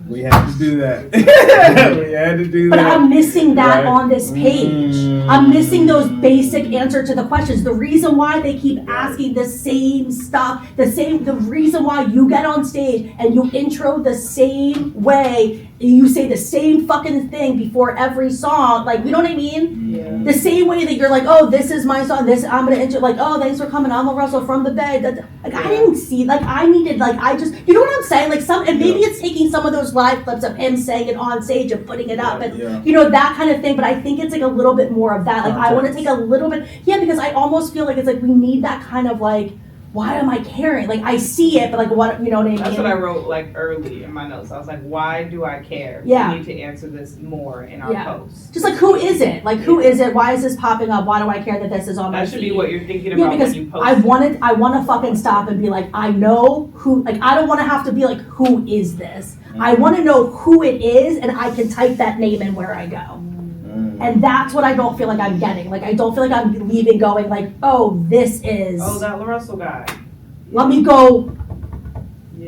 We had to do that. We had to do But that. I'm missing that Right. on this page. I'm missing those basic answer to the questions. The reason why they keep asking the same stuff, the reason why you get on stage and you intro the same way, you say the same fucking thing before every song song, like, you know what I mean? Yeah. The same way that you're like, oh, this is my song, this, I'm gonna enter, like, oh, thanks for coming, I'm LaRussell from the Bay. Like, I didn't see, like, I needed, like, I just, you know what I'm saying? Like, and maybe it's taking some of those live clips of him saying it on stage and putting it up and, you know, that kind of thing, but I think it's like a little bit more of that. Like, I want to take a little bit, because I almost feel like it's like we need that kind of like, why am I caring? Like, I see it, but like, what, you know what I mean? That's what I wrote like early in my notes. I was like, why do I care? Yeah. We need to answer this more in our posts. Just like, who is it? Like, who is it? Why is this popping up? Why do I care that this is on my feed? That should be what you're thinking about when you post. I want to fucking stop and be like, I know who, like, I don't want to have to be like, who is this? I want to know who it is, and I can type that name in where I go. And that's what I don't feel like I'm getting. Like, I don't feel like I'm leaving going like, oh, this is. Oh, that LaRussell guy. Let me go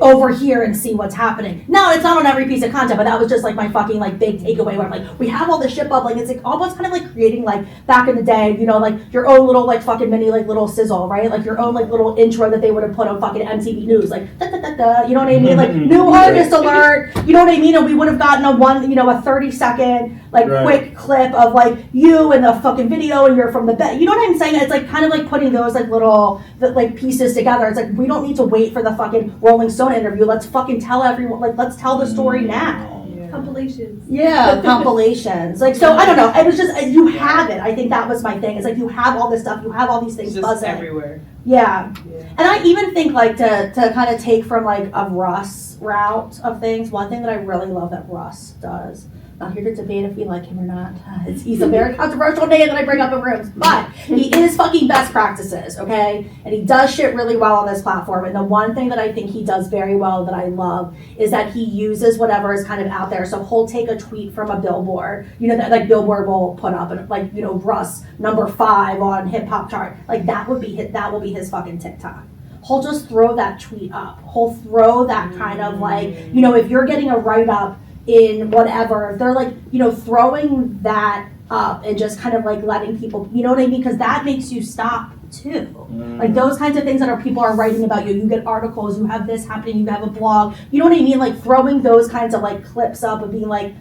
over here and see what's happening. No, it's not on every piece of content, but that was just like my fucking like big takeaway where I'm like, we have all this shit bubbling. It's like almost kind of like creating like back in the day, you know, like your own little like fucking mini like little sizzle, right? Like your own like little intro that they would have put on fucking MTV News, like da da da da. You know what I mean? Like new artist alert. You know what I mean? And we would have gotten a 30-second like quick clip of like you and the fucking video, and you're from the bed. You know what I'm saying? It's like kind of like putting those like little like pieces together. It's like we don't need to wait for the fucking Rolling Stone interview. Let's fucking tell everyone. Like, let's tell the story now. Compilations. Yeah, compilations. Like, so I don't know. It was just you have it. I think that was my thing. It's like you have all this stuff. You have all these things It's just buzzing everywhere. Yeah. And I even think like to kind of take from like a Russ route of things. One thing that I really love that Russ does. Not here to debate if we like him or not. He's a very controversial name that I bring up in rooms, but he is fucking best practices, okay? And he does shit really well on this platform. And the one thing that I think he does very well that I love is that he uses whatever is kind of out there. So he'll take a tweet from a billboard, you know, that like Billboard will put up, and like, you know, Russ number 5 on hip hop chart, like that will be his fucking TikTok. He'll just throw that tweet up. He'll throw that kind of like, you know, if you're getting a write up in whatever, they're like, you know, throwing that up and just kind of like letting people, you know what I mean? Because that makes you stop too. Like those kinds of things that people are writing about you. You get articles, you have this happening, you have a blog. You know what I mean? Like throwing those kinds of like clips up and being like,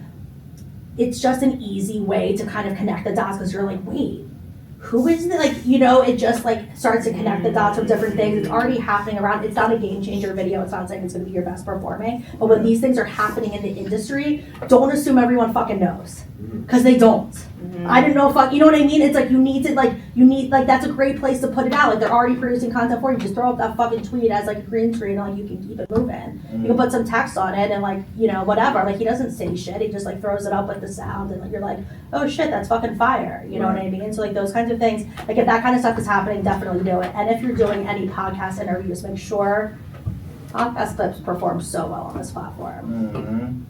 it's just an easy way to kind of connect the dots because you're like, wait, who is it? Like, you know, it just like starts to connect the dots of different things. It's already happening around. It's not a game changer video. It's not saying it's going to be your best performing. But when these things are happening in the industry, don't assume everyone fucking knows. Because they don't. I didn't know you know what I mean? It's like you need that's a great place to put it out. Like they're already producing content for you. Just throw up that fucking tweet as like a green screen and like you can keep it moving. You can put some text on it and like, you know, whatever. Like he doesn't say shit. He just like throws it up with the sound and like you're like, oh shit, that's fucking fire. You know what I mean? So like those kinds of things, like if that kind of stuff is happening, definitely do it. And if you're doing any podcast interviews, make sure podcast clips perform so well on this platform.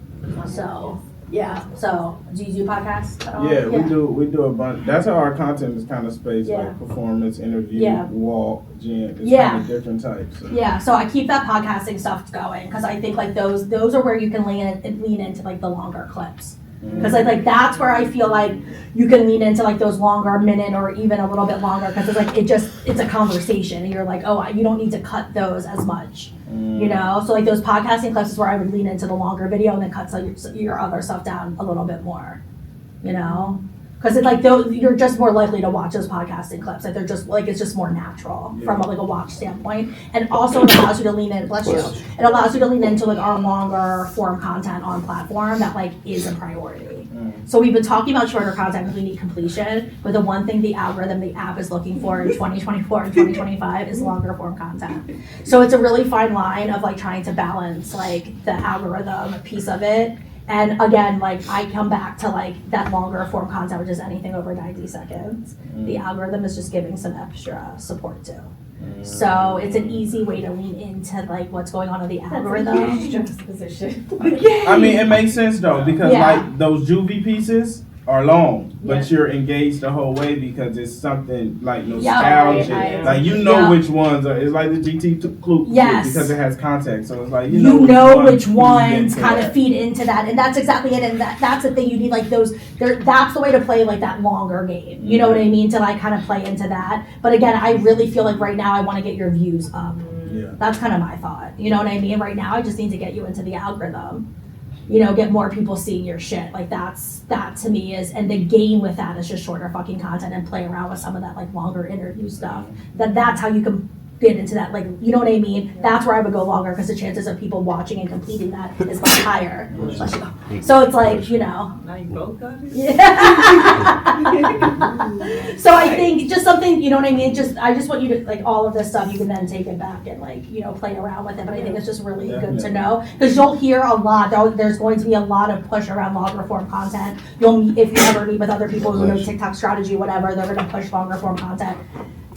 So yeah. So do you do podcasts at all? Yeah, we do a bunch. That's how our content is kind of spaced, Yeah. like performance, interview, Yeah. walk, gym. It's Yeah. kind of different types. So. Yeah, so I keep that podcasting stuff going because I think like those are where you can lean into like the longer clips. Because like that's where I feel like you can lean into like those longer minute or even a little bit longer because it's like it's a conversation and you're like, oh, you don't need to cut those as much, you know. So like those podcasting clips is where I would lean into the longer video and then cut your other stuff down a little bit more, you know. Because it's like you're just more likely to watch those podcasting clips. Like they're just like it's just more natural from like a watch standpoint, and also it allows you to lean in. Bless you. It allows you to lean into like our longer form content on platform that like is a priority. So we've been talking about shorter content because we need completion, but the one thing the app is looking for in 2024 and 2025 is longer form content. So it's a really fine line of like trying to balance like the algorithm piece of it. And again, like I come back to like that longer form content, which is anything over 90 seconds. The algorithm is just giving some extra support to. So it's an easy way to lean into like what's going on in the algorithm. Juxtaposition. I mean, it makes sense though because Yeah. like those juvie pieces are long, but Yeah. you're engaged the whole way because it's something like nostalgic. right. Like you know Yeah. which ones are. It's like the GT Yes. because it has context. So it's like You know which feed ones into kind of that. feed into that, and that's exactly it. And that's the thing you need, like those. That's the way to play like that longer game. You know what I mean? To like kind of play into that. But again, I really feel like right now I want to get your views up. Yeah. That's kind of my thought. You know what I mean? Right now, I just need to get you into the algorithm. get more people seeing your shit. Like that to me is, and the game with that is just shorter fucking content and play around with some of that like longer interview stuff. That's how you can get into that, like, you know what I mean? That's where I would go longer, because the chances of people watching and completing that is much higher. So it's like, Now you both got it? Yeah. So I think just something, you know what I mean? I just want you to, like, all of this stuff, you can then take it back and, like, play around with it. But I think it's just really good to know, because you'll hear a lot. There's going to be a lot of push around longer form content. If you ever meet with other people who know TikTok strategy, whatever, they're going to push longer form content.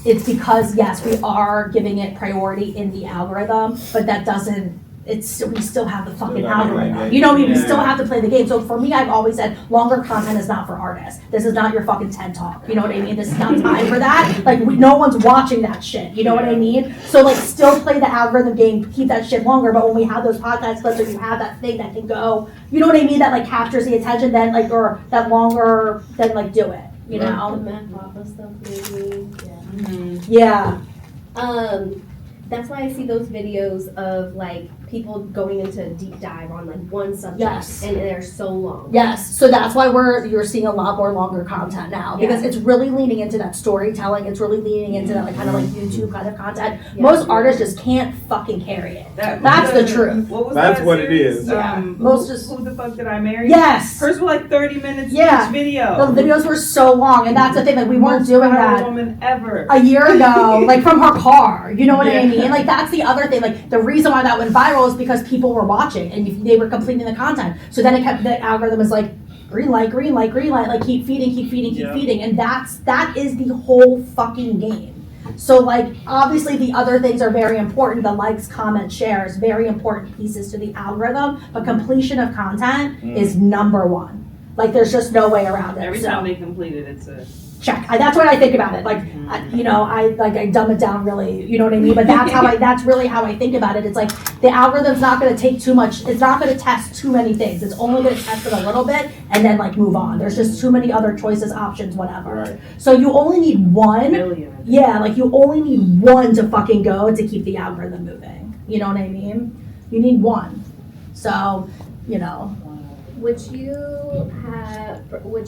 It's because, yes, we are giving it priority in the algorithm, but that doesn't, we still have the fucking algorithm. You know what I mean? We still have to play the game. So for me, I've always said longer content is not for artists. This is not your fucking TED Talk. You know what I mean? This is not time for that. Like, no one's watching that shit. You know what I mean? So, like, still play the algorithm game, keep that shit longer, but when we have those podcast clips, or you have that thing that can go, you know what I mean? That, like, captures the attention, then, like, or that longer, then, like, do it. You know? The Matt Papa stuff, maybe. Yeah. That's why I see those videos of like people going into a deep dive on like one subject, Yes. and they're so long. Yes, so that's why you're seeing a lot more longer content now, because it's really leaning into that storytelling. It's really leaning into that like kind of like YouTube kind of content. Yeah. Most artists just can't fucking carry it. That's the truth. What was That's that what it series? is. Yeah. Most just Who the Fuck Did I Marry? Yes. Hers were like 30 minutes Yeah. each video. The videos were so long, and that's the thing. Like we weren't Most doing viral that woman ever. a year ago, like from her car. You know what I Yeah. mean? Like that's the other thing. Like the reason why that went viral is because people were watching and they were completing the content. So then the algorithm is like green light, like keep feeding, and that is the whole fucking game. So like obviously the other things are very important. The likes, comments, shares, very important pieces to the algorithm. But completion of content is number one. Like there's just no way around it. Every So, time they complete it, it's a check. That's what I think about it. Like, I dumb it down really, you know what I mean? But that's really how I think about it. It's like the algorithm's not going to take too much. It's not going to test too many things. It's only going to test it a little bit and then like move on. There's just too many other choices, options, whatever. Right. So you only need one. million. Yeah, like you only need one to fucking go to keep the algorithm moving. You know what I mean? You need one. So, Would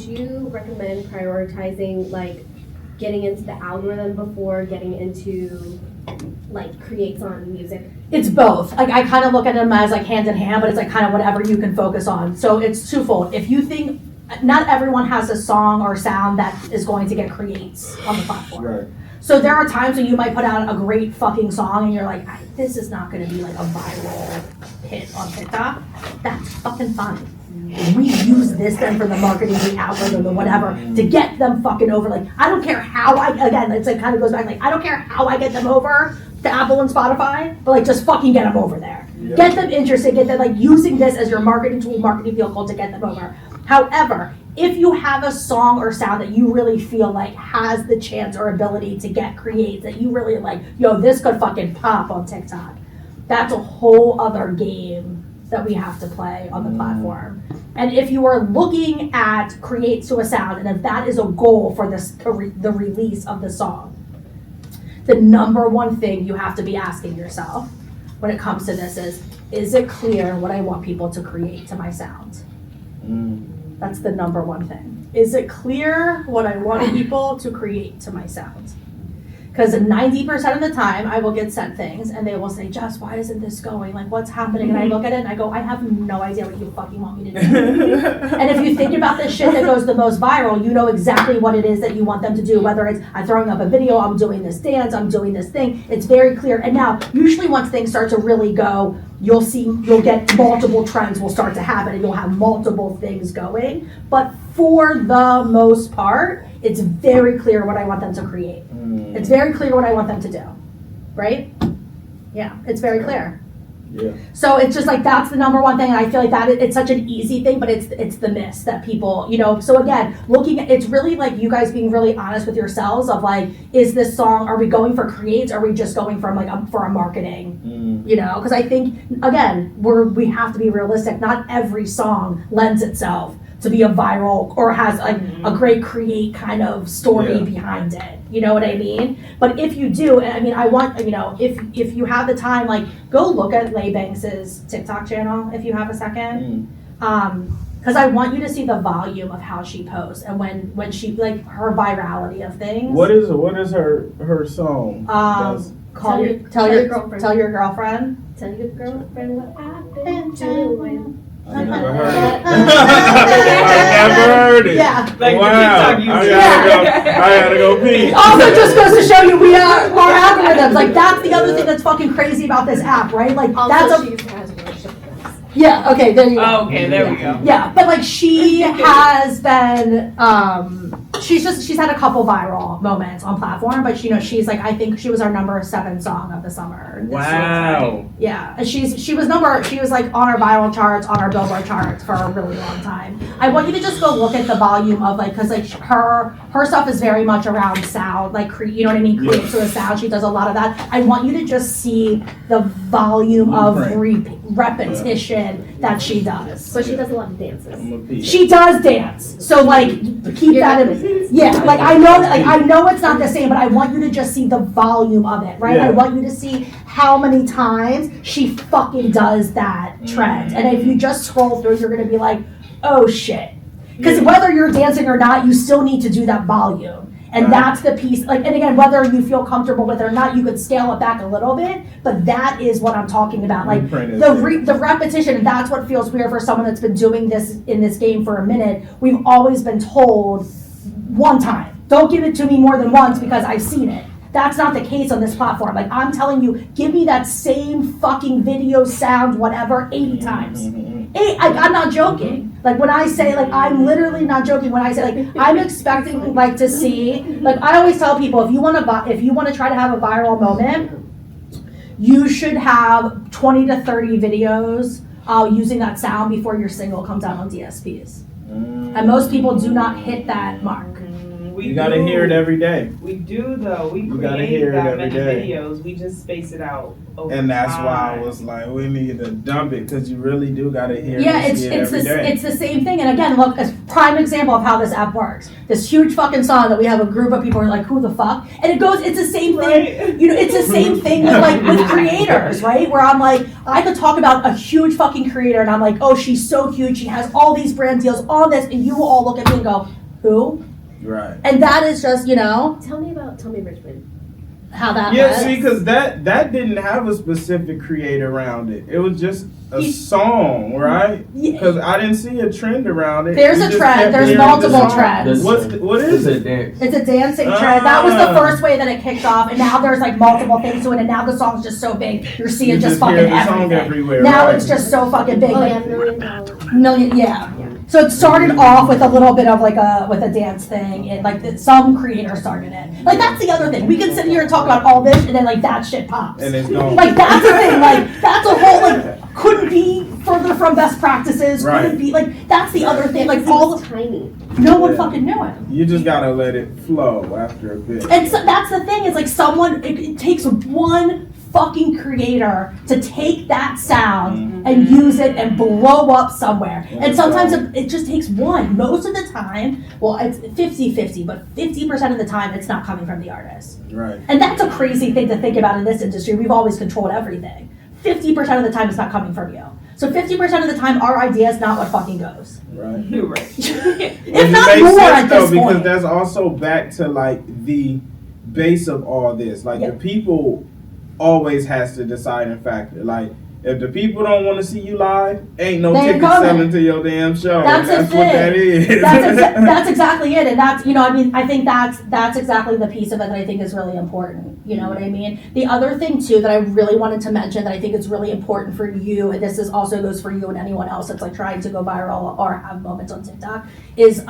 you recommend prioritizing like getting into the algorithm before getting into like creates on music? It's both. Like I kind of look at them as like hand in hand, but it's like kind of whatever you can focus on. So it's twofold. If you think not everyone has a song or sound that is going to get creates on the platform. Right. So there are times when you might put out a great fucking song and you're like, this is not going to be like a viral hit on TikTok. That's fucking fine. We use this then for the marketing, the algorithm, or whatever, to get them fucking over. Like, I don't care how it's like kind of goes back, like, I don't care how I get them over to Apple and Spotify, but like, just fucking get them over there. Yeah. Get them interested, get them like using this as your marketing tool, marketing vehicle to get them over. However, if you have a song or sound that you really feel like has the chance or ability to get creates, that you really like, this could fucking pop on TikTok, that's a whole other game that we have to play on the platform. And if you are looking at create to a sound, and if that is a goal for the release of the song, the number one thing you have to be asking yourself when it comes to this is it clear what I want people to create to my sound? That's the number one thing. Is it clear what I want people to create to my sound? Because 90% of the time, I will get sent things, and they will say, Jess, why isn't this going? Like, what's happening? And I look at it, and I go, I have no idea what you fucking want me to do. And if you think about the shit that goes the most viral, you know exactly what it is that you want them to do. Whether it's, I'm throwing up a video, I'm doing this dance, I'm doing this thing. It's very clear. And now, usually once things start to really go, you'll get multiple trends will start to happen, and you'll have multiple things going. But for the most part, it's very clear what I want them to create. It's very clear what I want them to do, right? Yeah, it's very clear. Yeah. So it's just like, that's the number one thing, and I feel like that it's such an easy thing, but it's the miss that people, so again, looking at, it's really like you guys being really honest with yourselves of like, is this song, are we going for creates, or are we just going from like for a marketing, because I think, again, we have to be realistic. Not every song lends itself to be a viral or has like a great create kind of story behind it. You know what I mean? But if you do, I mean, I want, if you have the time, like go look at Lay Banks's TikTok channel if you have a second. Because I want you to see the volume of how she posts and when she like her virality of things. What is her song? Tell your girlfriend. Tell your girlfriend. Tell your girlfriend what I've been doing. I never heard it. I never heard it. Yeah. Like Wow. the TikTok I user. gotta go pee. It also just goes to show you we are our algorithms. Like that's the other thing that's fucking crazy about this app, right? Like that's Also, a she has worship voice. yeah. Okay, there you go. Oh, okay, there we go. Yeah, but like she has been, she's had a couple viral moments on platform, but she's like, I think she was our number 7 song of the summer. Wow. Yeah, and she was like on our viral charts, on our Billboard charts for a really long time. I want you to just go look at the volume of like, cause like her stuff is very much around sound, like you know what I mean, creates with sound. She does a lot of that. I want you to just see the volume of repetition that she does. But she does a lot of dances. She does dance, so like keep that in. Yeah, like I know it's not the same, but I want you to just see the volume of it, right? Yeah. I want you to see how many times she fucking does that trend, and if you just scroll through, you're gonna be like, oh shit, because whether you're dancing or not, you still need to do that volume. And that's the piece, like, and again, whether you feel comfortable with it or not, you could scale it back a little bit, but that is what I'm talking about. Like, the repetition, and that's what feels weird for someone that's been doing this in this game for a minute. We've always been told one time. Don't give it to me more than once because I've seen it. That's not the case on this platform. Like, I'm telling you, give me that same fucking video, sound, whatever, 80 times. I'm not joking. Like when I say, like, I'm literally not joking when I say, like, I'm expecting, like, to see, like, I always tell people, if you want to try to have a viral moment, you should have 20 to 30 videos using that sound before your single comes out on DSPs. And most people do not hit that mark. You gotta hear it every day. We do though. We gotta create hear it that every many day. videos. We just space it out over And that's why I time. was like, we need to dump it because you really do gotta hear Yeah, it every day. it's the same thing. And again, look, a prime example of how this app works. This huge fucking song that we have a group of people who are like, who the fuck? And it's the same thing. Right. It's the same thing with like with creators, right? Where I'm like, I could talk about a huge fucking creator and I'm like, oh, she's so huge. She has all these brand deals, all this, and you will all look at me and go, who? Right. And that is just, Tell me Richmond. how that Yeah, was. see, because that didn't have a specific creator around it. It was just a song, right? Yeah. Because I didn't see a trend around it. There's We a just trend. kept There's hearing the multiple song. trends. What is It's it? a dance. It's a dancing trend. That was the first way that it kicked off, and now there's like multiple things to it, and now the song's just so big, you're seeing You just just hear fucking the song everything. everywhere, Now right. it's just so fucking big. Oh like, yeah, $1 million. million, yeah. So it started off with a little bit of like with a dance thing, and like some creator started it. Like that's the other thing. We can sit here and talk about all this, and then like that shit pops. And it's gone. Like that's the thing. Like that's a whole like couldn't be further from best practices. Right. Couldn't be like that's the other thing. Like all Tiny. no one fucking knew it. You just gotta let it flow after a bit. And so that's the thing, is like it takes one fucking creator to take that sound and use it and blow up somewhere. And sometimes it just takes one. Most of the time, well, it's 50-50, but 50% of the time it's not coming from the artist. Right. And that's a crazy thing to think about in this industry. We've always controlled everything. 50% of the time it's not coming from you. So 50% of the time our idea is not what fucking goes. Right. You're right. If not more at this because point. that's also back to like the base of all this. Like the people always has to decide and factor. Like if the people don't want to see you live, ain't no They ain't tickets coming. selling to your damn show. That's the what thing. that is. That's exactly it, and that's I think that's exactly the piece of it that I think is really important. You know what I mean? The other thing too that I really wanted to mention that I think is really important for you, and this is also goes for you and anyone else that's like trying to go viral or have moments on TikTok, is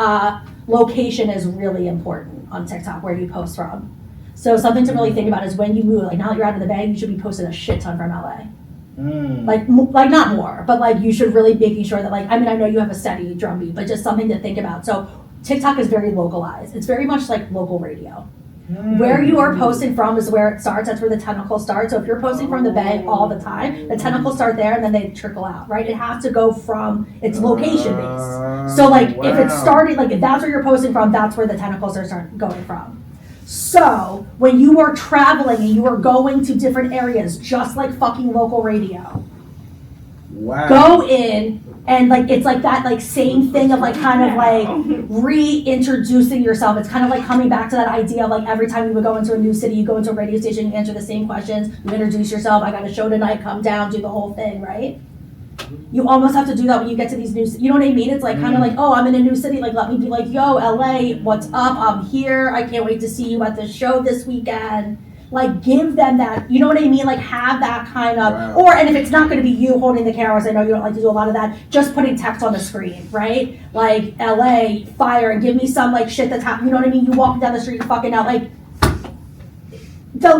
location is really important on TikTok where you post from. So something to really think about is when you move. Like now that you're out of the bag, you should be posting a shit ton from LA. Like not more, but like you should really making sure that like, I mean, I know you have a steady drumbeat, but just something to think about. So TikTok is very localized. It's very much like local radio. Where you are posting from is where it starts. That's where the tentacles start. So if you're posting from the Bay all the time, the tentacles start there and then they trickle out, right? It has to go from its location base. So like if it started, like if that's where you're posting from, that's where the tentacles are going from. So when you are traveling and you are going to different areas, just like fucking local radio, Wow. go in And like it's like that like same thing of like kind of like reintroducing yourself. It's kind of like coming back to that idea of like every time you would go into a new city, you go into a radio station, you answer the same questions, you introduce yourself, I got a show tonight, come down, do the whole thing, right? You almost have to do that when you get to these new, you know what I mean? It's like kind of like, oh, I'm in a new city, like let me be like, yo, LA, what's up? I'm here, I can't wait to see you at the show this weekend. Like give them that, you know what I mean? Like have that kind of, Wow. or, and if it's not gonna be you holding the cameras, I know you don't like to do a lot of that, just putting text on the screen, right? Like LA, fire, and give me some like shit that's happening, you know what I mean? You walk down the street fucking out, like, the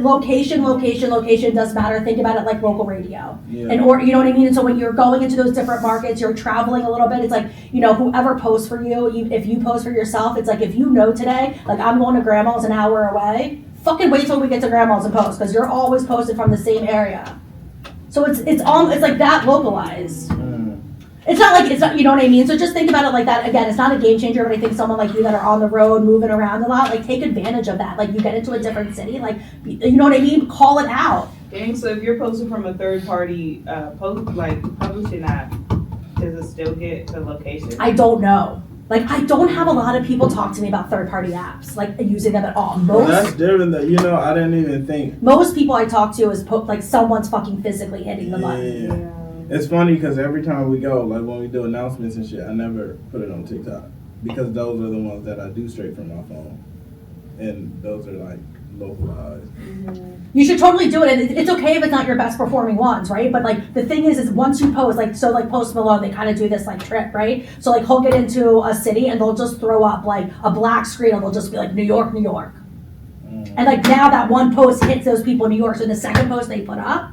location does matter. Think about it like local radio. Yeah. And or you know what I mean? And so when you're going into those different markets, you're traveling a little bit, it's like, you know, whoever posts for you, if you post for yourself, it's like if you know today, like I'm going to grandma's an hour away, fucking wait till we get to grandma's and post, because you're always posted from the same area. So it's like that localized. It's not like, it's not, you know what I mean? So just think about it like that. Again, it's not a game changer, but I think someone like you that are on the road, moving around a lot, like take advantage of that. Like you get into a different city, like, you know what I mean? Call it out. Dang, so if you're posting from a third party, publishing app, does it still get the location? I don't know. Like, I don't have a lot of people talk to me about third-party apps, like using them at all. Well, that's different. That you know, I didn't even think. Most people I talk to is like someone's fucking physically hitting the button. Yeah. It's funny because every time we go, like when we do announcements and shit, I never put it on TikTok because those are the ones that I do straight from my phone, and those are like localized. You should totally do it, and it's okay if it's not your best performing ones, right? But like the thing is once you post, like so like Post Malone, they kind of do this like trick, right? So like he'll get into a city and they'll just throw up like a black screen and they'll just be like New York, New York. And like now that one post hits those people in New York, so the second post they put up,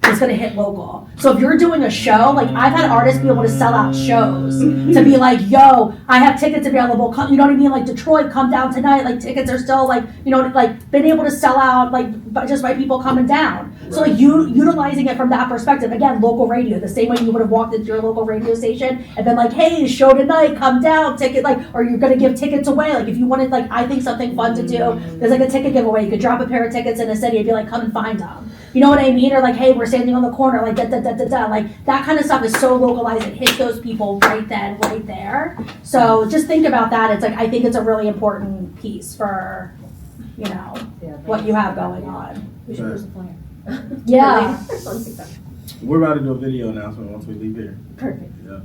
it's gonna hit local. So if you're doing a show, like I've had artists be able to sell out shows to be like, yo, I have tickets available. Come, you know what I mean? Like Detroit, come down tonight. Like tickets are still like, you know, like been able to sell out like just by people coming down. So like you utilizing it from that perspective. Again, local radio, the same way you would have walked into your local radio station and been like, hey, show tonight, come down, ticket, like, or you're gonna give tickets away. Like if you wanted, like I think something fun to do, there's like a ticket giveaway. You could drop a pair of tickets in a city and be like, come and find them. You know what I mean? Or like, hey, we're standing on the corner, like da. Like that kind of stuff is so localized, it hits those people right then, right there. So just think about that. It's like, I think it's a really important piece for, you know, what you have going on. We should post a flyer. Yeah. On TikTok. We're about to do a video announcement once we leave here. Perfect. Yeah.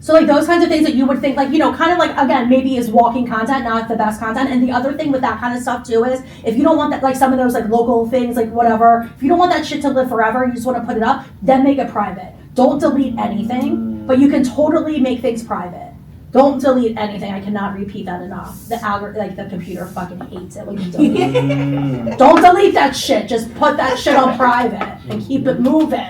So like those kinds of things that you would think like, you know, kind of like, again, maybe is walking content, not the best content. And the other thing with that kind of stuff too is if you don't want that, like some of those like local things, like whatever, if you don't want that shit to live forever, you just want to put it up, then make it private. Don't delete anything, but you can totally make things private. Don't delete anything. I cannot repeat that enough. The like the computer fucking hates it when you delete. Don't delete that shit. Just put that shit on private and keep it moving.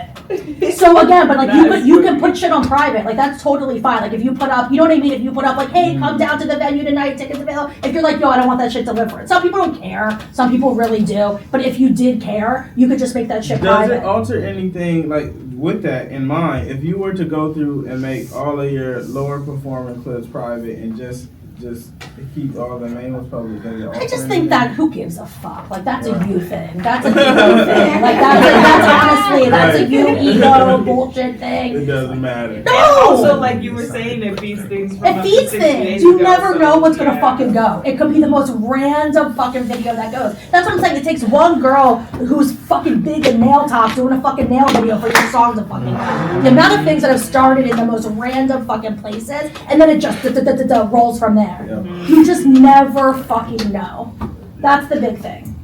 So again, but like you can put shit on private. Like that's totally fine. Like if you put up, you know what I mean? If you put up like, hey, come down to the venue tonight, tickets available. If you're like, yo, I don't want that shit to live for it. Some people don't care. Some people really do. But if you did care, you could just make that shit private. Does it alter anything, like with that in mind, if you were to go through and make all of your lower performing clips private and just keep all the main ones public, does it alter I just anything? think that who gives a fuck? Like that's a you thing. That's a ego thing. Like that's honestly that's a you ego bullshit It thing. doesn't matter. No! Also, like you were saying, it feeds things from It up to feeds 60 things. days You ago, never so, know what's gonna yeah. fucking go. It could be the most random fucking video that goes. That's what I'm saying. It takes one girl who's fucking big in nail top doing a fucking nail video for your song to fucking go. The amount of things that have started in the most random fucking places, and then it just rolls from there. Yeah. You just never fucking know. That's the big thing.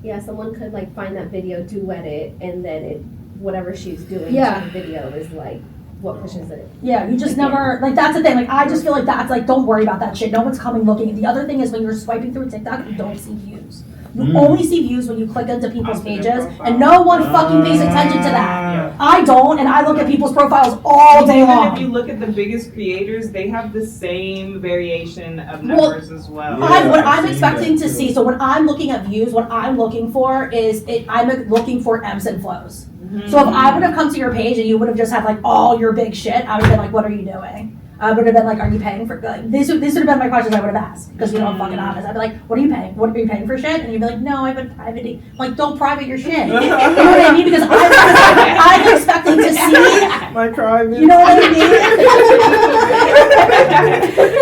Yeah, someone could like find that video, duet it, and then it, whatever she's doing Yeah. to the video is like what pushes it. Yeah, you just never, like that's the thing, like I just feel like that's like, don't worry about that shit, no one's coming looking. The other thing is when you're swiping through TikTok, you don't see views. You only see views when you click into people's pages, and no one fucking pays attention to that. I don't, and I look at people's profiles all day Even long. if you look at the biggest creators, they have the same variation of numbers as well. Yeah. What I've I'm seen expecting that to too. see, so when I'm looking at views, what I'm looking for is, I'm looking for ebbs and flows. So if I would have come to your page and you would have just had like all your big shit, I would have been like, what are you doing? I would have been like, are you paying for, like, these would have been my questions I would have asked, because you know I'm fucking honest. I'd be like, what are you paying? What are you paying for shit? And you'd be like, no, I've been privating. I'm like, don't private your shit. You know what I mean? Because I'm expecting to see, My private. you know what I mean?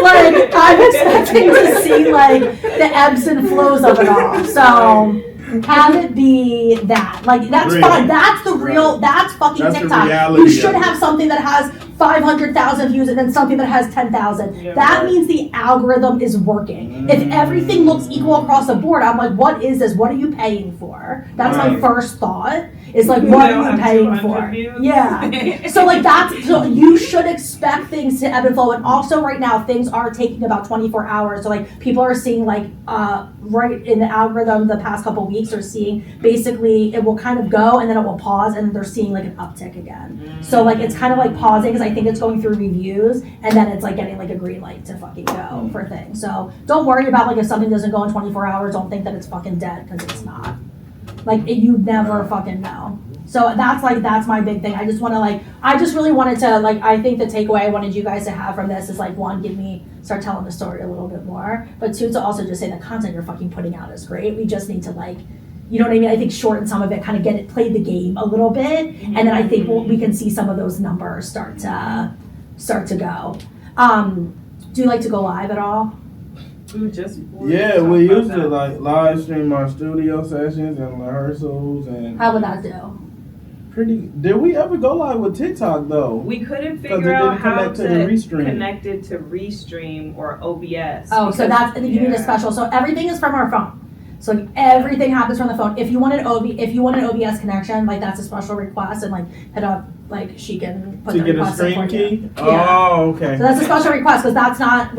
Like, I'm expecting to see, like, the ebbs and flows of it all. So, have it be that. Like, that's Really? fine. That's the real, that's fucking That's the TikTok. reality You of should it. have something that has 500,000 views and then something that has 10,000. Yeah, That right. means the algorithm is working. If everything looks equal across the board, I'm like, what is this? What are you paying for? That's my Right. first thought. Is like, You what don't are you have paying 200 for? views? Yeah. So like so you should expect things to ebb and flow. And also right now things are taking about 24 hours. So like people are seeing like right in the algorithm the past couple weeks are seeing basically it will kind of go and then it will pause and they're seeing like an uptick again. So like it's kind of like pausing because I think it's going through reviews and then it's like getting like a green light to fucking go for things. So don't worry about like if something doesn't go in 24 hours, don't think that it's fucking dead because it's not. Like, you never fucking know. So that's my big thing. I just really wanted to, like, I think the takeaway I wanted you guys to have from this is, like, one, start telling the story a little bit more. But two, to also just say the content you're fucking putting out is great. We just need to, like, you know what I mean? I think shorten some of it, kind of play the game a little bit. And then I think we can see some of those numbers start to go. Do you like to go live at all? We were just Yeah, we talking used about to that. like live stream our studio sessions and rehearsals and How would that do? Did we ever go live with TikTok though? We couldn't 'Cause it figure out didn't how connect to to the Restream. connect it to Restream or OBS. Oh, so because- you need a yeah. special. So everything is from our phone. So everything happens from the phone. If you want an OBS connection, like that's a special request, and like hit up, like she can put To the get a request in stream for you. key? Yeah. Oh, okay. So that's a special request because that's not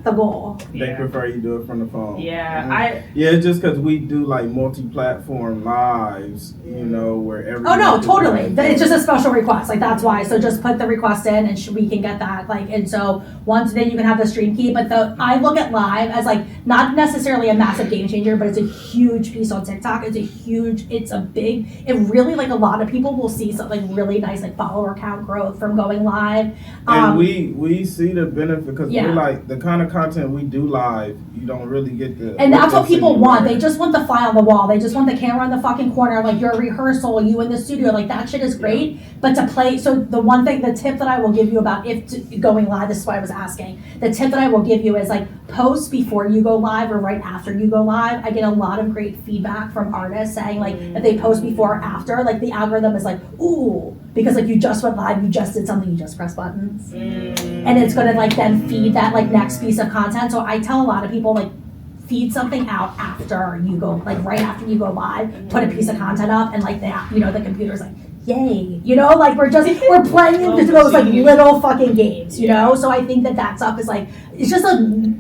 the goal. They Yeah. prefer you do it from the phone. Yeah, Mhm. Yeah, it's just because we do like multi-platform lives, you know, where Oh everyone. no, can totally. connect. It's just a special request. Like that's why. So just put the request in, and we can get that. Like, and so once then you can have the stream key. But I look at live as like not necessarily a massive game changer, but it's a huge piece on TikTok. It really like a lot of people will see something really nice like follower count growth from going live. And we see the benefit because Yeah. we like the kind of content we do live. You don't really get the. And that's what people want. anywhere. They just want the fly on the wall. They just want the camera in the fucking corner, like your rehearsal, you in the studio, like that shit is great. But to play, so the tip that I will give you about going live, this is why I was asking. The tip that I will give you is like post before you go live or right after you go live. I get a lot of great feedback from artists saying like if they post before or after, like the algorithm is like, ooh, because like you just went live, you just did something, you just press buttons. And it's gonna like then feed that like next piece of content. So I tell a lot of people like feed something out after you go, like right after you go live, put a piece of content up and like that, you know, the computer's like, yay, you know, like we're playing into those like little fucking games, you know? So I think that stuff is like, it's just a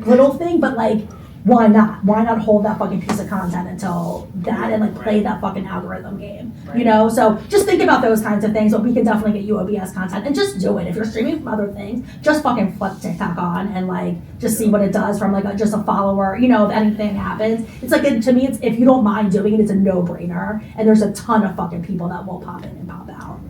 little thing, but like, why not? Why not hold that fucking piece of content until that and like play that fucking algorithm game, you know? So just think about those kinds of things, but we can definitely get you OBS content and just do it. If you're streaming from other things, just fucking flip TikTok on and like just see what it does from like just a follower, you know, if anything happens. It's like, to me, it's if you don't mind doing it, it's a no-brainer. And there's a ton of fucking people that will pop in and pop out.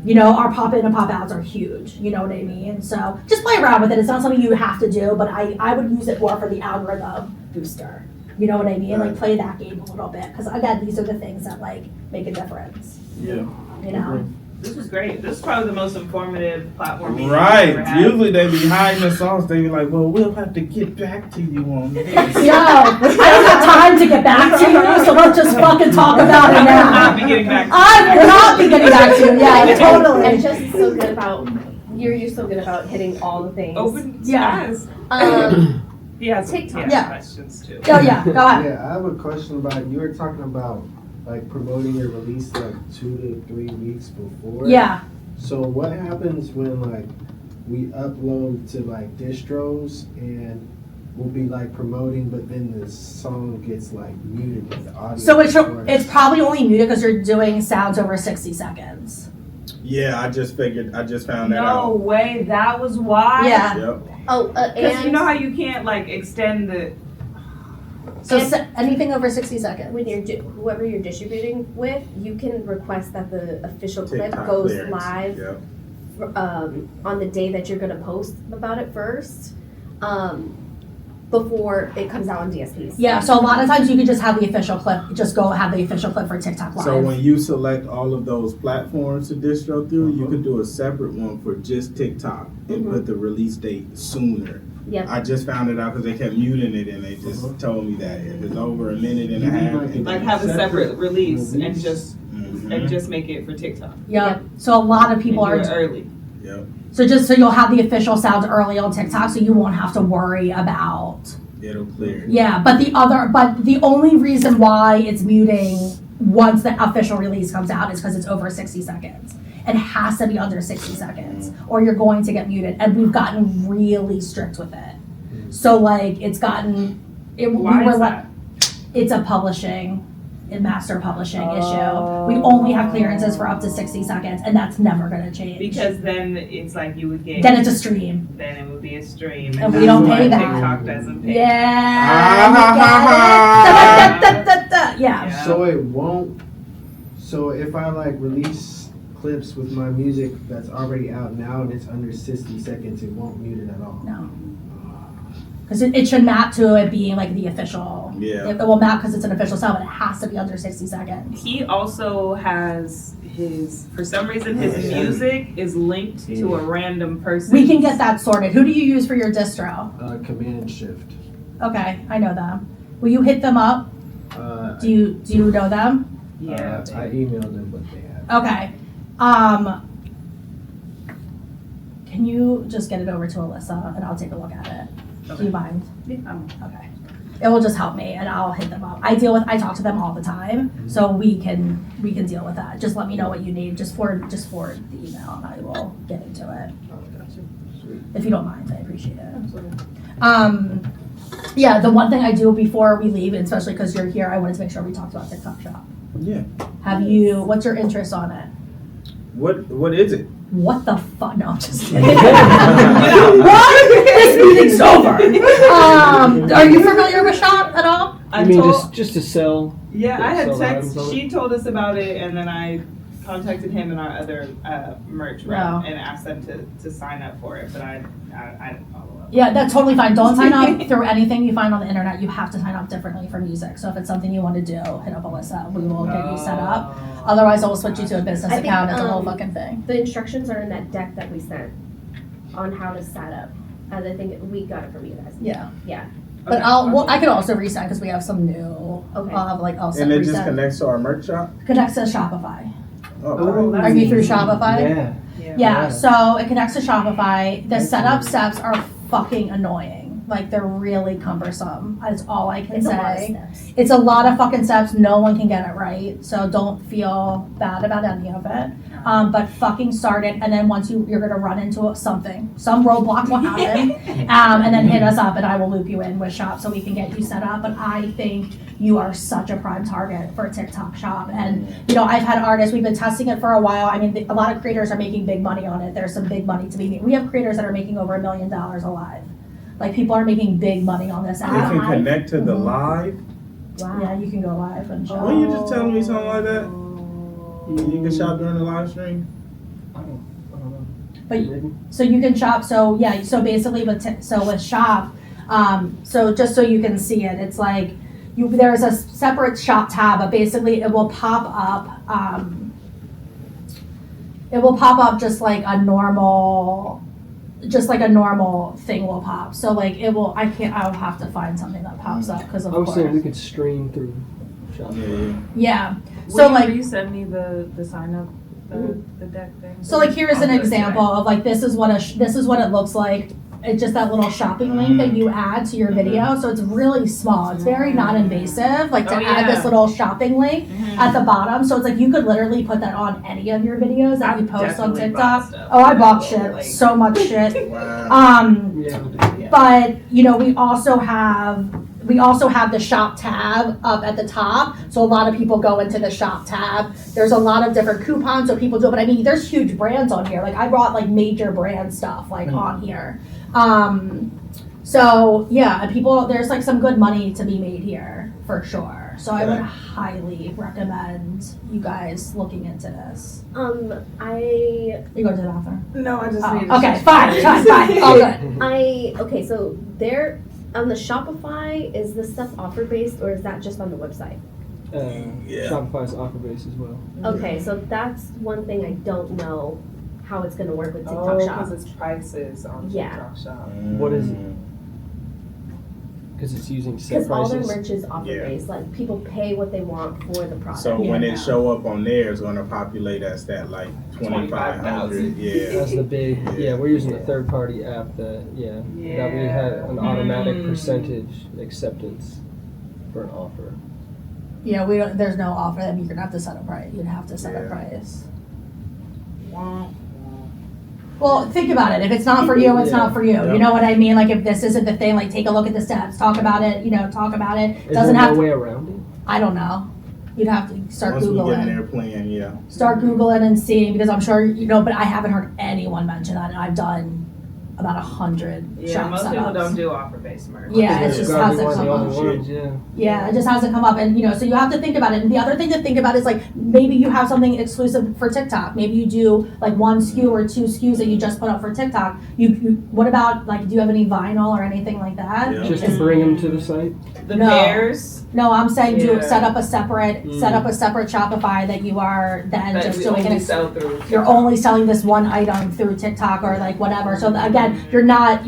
You know, our pop in and pop outs are huge. You know what I mean? So just play around with it. It's not something you have to do, but I would use it more for the algorithm booster. You know what I mean? Like play that game a little bit. Because again, these are the things that like make a difference. Yeah. You know? This was great. This is probably the most informative platform meeting we've Right. ever had. Usually they be hiding the sauce. They be like, well, we'll have to get back to you on this. Yo, I don't have time to get back to you, so let's just fucking talk about it I will not now. be getting back to I will not be getting back to you. Yeah, totally. And just so good about, you're so good about hitting all the things. open Yeah. skies. He has TikTok. Yeah. questions too. Oh yeah, go ahead. Yeah, I have a question about, you were talking about like promoting your release like 2 to 3 weeks before. Yeah. So what happens when like we upload to like distros and we'll be like promoting, but then the song gets like muted with the audio? So it's probably only muted because you're doing sounds over 60 seconds. Yeah, I just found that No out. way, that was why? Yeah. Yep. Oh, Because and you know how you can't like extend the. So anything over 60 seconds. when whoever you're distributing with, you can request that the official clip TikTok goes clearance. live Yep. on the day that you're gonna post about it first, before it comes out on DSPs. Yeah, so a lot of times you can just have the official clip, just go have the official clip for TikTok Live. So when you select all of those platforms to distro through, you could do a separate one for just TikTok and put the release date sooner. Yep. I just found it out because they kept muting it and they just told me that if it's over a minute and a half. Like have a separate release and just Mhm. make it for TikTok. Yep, so a lot of people And are, do it early. Yep, so just so you'll have the official sounds early on TikTok, so you won't have to worry about. it'll clear. Yeah, but the only reason why it's muting once the official release comes out is because it's over 60 seconds. It has to be under 60 seconds or you're going to get muted. And we've gotten really strict with it. So like it's gotten, Why is that? It's a master publishing issue. We only have clearances for up to 60 seconds and that's never gonna change. Because then it's like you would get. Then it's a stream. Then it would be a stream. And we don't that's pay why that. TikTok doesn't pay. Yeah, yeah. So it won't, so if I like release clips with my music that's already out now and it's under 60 seconds, it won't mute it at all? No. Because it should map to it being like the official. Yeah. It will map because it's an official sound, but it has to be under 60 seconds. He also has for some reason his music is linked to a random person. We can get that sorted. Who do you use for your distro? Command Shift. Okay, I know them. Will you hit them up? Do you know them? Yeah. I emailed them what they have. Okay. Can you just get it over to Alyssa and I'll take a look at it? Do you mind? Okay. It will just help me and I'll hit them up. I talk to them all the time, so we can deal with that. Just let me know what you need. Just forward the email and I will get into it. Oh, gotcha. Sweet. If you don't mind, I appreciate it. Yeah, the one thing I do before we leave, and especially because you're here, I wanted to make sure we talked about TikTok Shop. Yeah. What's your interest on it? What is it? What the fuck? No, I'm just kidding. What? This meeting's over. Are you familiar with Shop at all? I You mean told, just to sell? yeah, I had sell items on text. it? She told us about it, and then I contacted him and our other merch rep No. and asked them to sign up for it, but I didn't follow up. Yeah, that's totally fine. Don't sign up through anything you find on the internet. You have to sign up differently for music. So if it's something you want to do, hit up Alyssa. We will get you set up. Otherwise, I will switch you to a business I think, account. It's a whole fucking thing. The instructions are in that deck that we sent on how to set up. And I think we got it from you guys. Yeah. Yeah. But Okay. I could also resend because we have some new. Okay. I'll And it just resend. connects to our merch shop? Connects to Shopify. Oh, Oh, right. Are you through Shopify? Yeah. Yeah, Yeah. so it connects to Shopify. The setup steps are fucking annoying. Like they're really cumbersome. That's all I can It's a lot of say. steps. It's a lot of fucking steps. No one can get it right. So don't feel bad about any of it. But fucking start it. And then once you're gonna run into something, some roadblock will happen. And then hit us up and I will loop you in with Shop so we can get you set up. But I think you are such a prime target for a TikTok Shop. And I've had artists, we've been testing it for a while. I mean, a lot of creators are making big money on it. There's some big money to be made. We have creators that are making over $1 million alive. Like people are making big money on this It app. can connect to the live? Wow. Yeah, you can go live and shop. When you just telling me something like that? You can shop during the live stream? I don't know. But Maybe. so you can shop. So yeah. So basically, with Shop, so just so you can see it, it's like there's a separate Shop tab, but basically it will pop up. It will pop up just like a normal thing will pop. So like it will. I'll have to find something that pops up because of I was course. saying we could stream through Shop. Yeah. Will So you like. resend me the sign up, the deck thing? So like here's an I'll do it example of like this is what it looks like. It's just that little shopping link that you add to your video. So it's really small. It's very non-invasive. Like to Oh, add yeah. this little shopping link Mhm. at the bottom. So it's like you could literally put that on any of your videos that you I've post on definitely bought TikTok. stuff. Oh, I bought shit. Like- So much shit. Wow. Yeah. But we also have the shop tab up at the top. So a lot of people go into the shop tab. There's a lot of different coupons so people do it. But I mean, there's huge brands on here. Like I brought like major brand stuff like on here. So yeah, and people, there's like some good money to be made here for sure. So I would highly recommend you guys looking into this. I You go to the bathroom. No, I just Oh, need okay, fine. All good. okay, so there on the Shopify, is this stuff offer based or is that just on the website? Shopify's offer base as well. Okay, so that's one thing I don't know how it's gonna work with TikTok Oh, Shop. because it's prices on Yeah. TikTok Shop. What is it? Because it's using set Because all their prices. merch is offer based, like people pay what they want for the product. So when Yeah. it show up on there, it's gonna populate as that like 2,500. Yeah. That's the big, we're using a third party app that we had an automatic percentage acceptance for an offer. Yeah, we don't, there's no offer. I mean, you're gonna have to set a price. You'd have to set a Yeah. price. Well, think about it. If it's not for you, it's not for you. Yeah. You know what I mean? Like if this isn't the thing, like take a look at the steps, talk about it, talk about it. Is Doesn't there have no way around it? I don't know. You'd have to start Once we get in Googling. there playing, yeah. Start Googling and seeing because I'm sure, but I haven't heard anyone mention that and I've done about 100 Yeah, shop most people setups. don't do offer based merch. Yeah, it It's just gotta be hasn't one of the come only up. ones, yeah. Yeah, it just hasn't come up, and so you have to think about it. And the other thing to think about is like maybe you have something exclusive for TikTok. Maybe you do like one SKU or two SKUs that you just put up for TikTok. You what about like do you have any vinyl or anything like that? Yeah. Just to bring them to the site? The No. pairs No, I'm saying Yeah. set up a separate Shopify that you are then that just we doing only it. sell through. You're only selling this one item through TikTok or like whatever. So again, you're not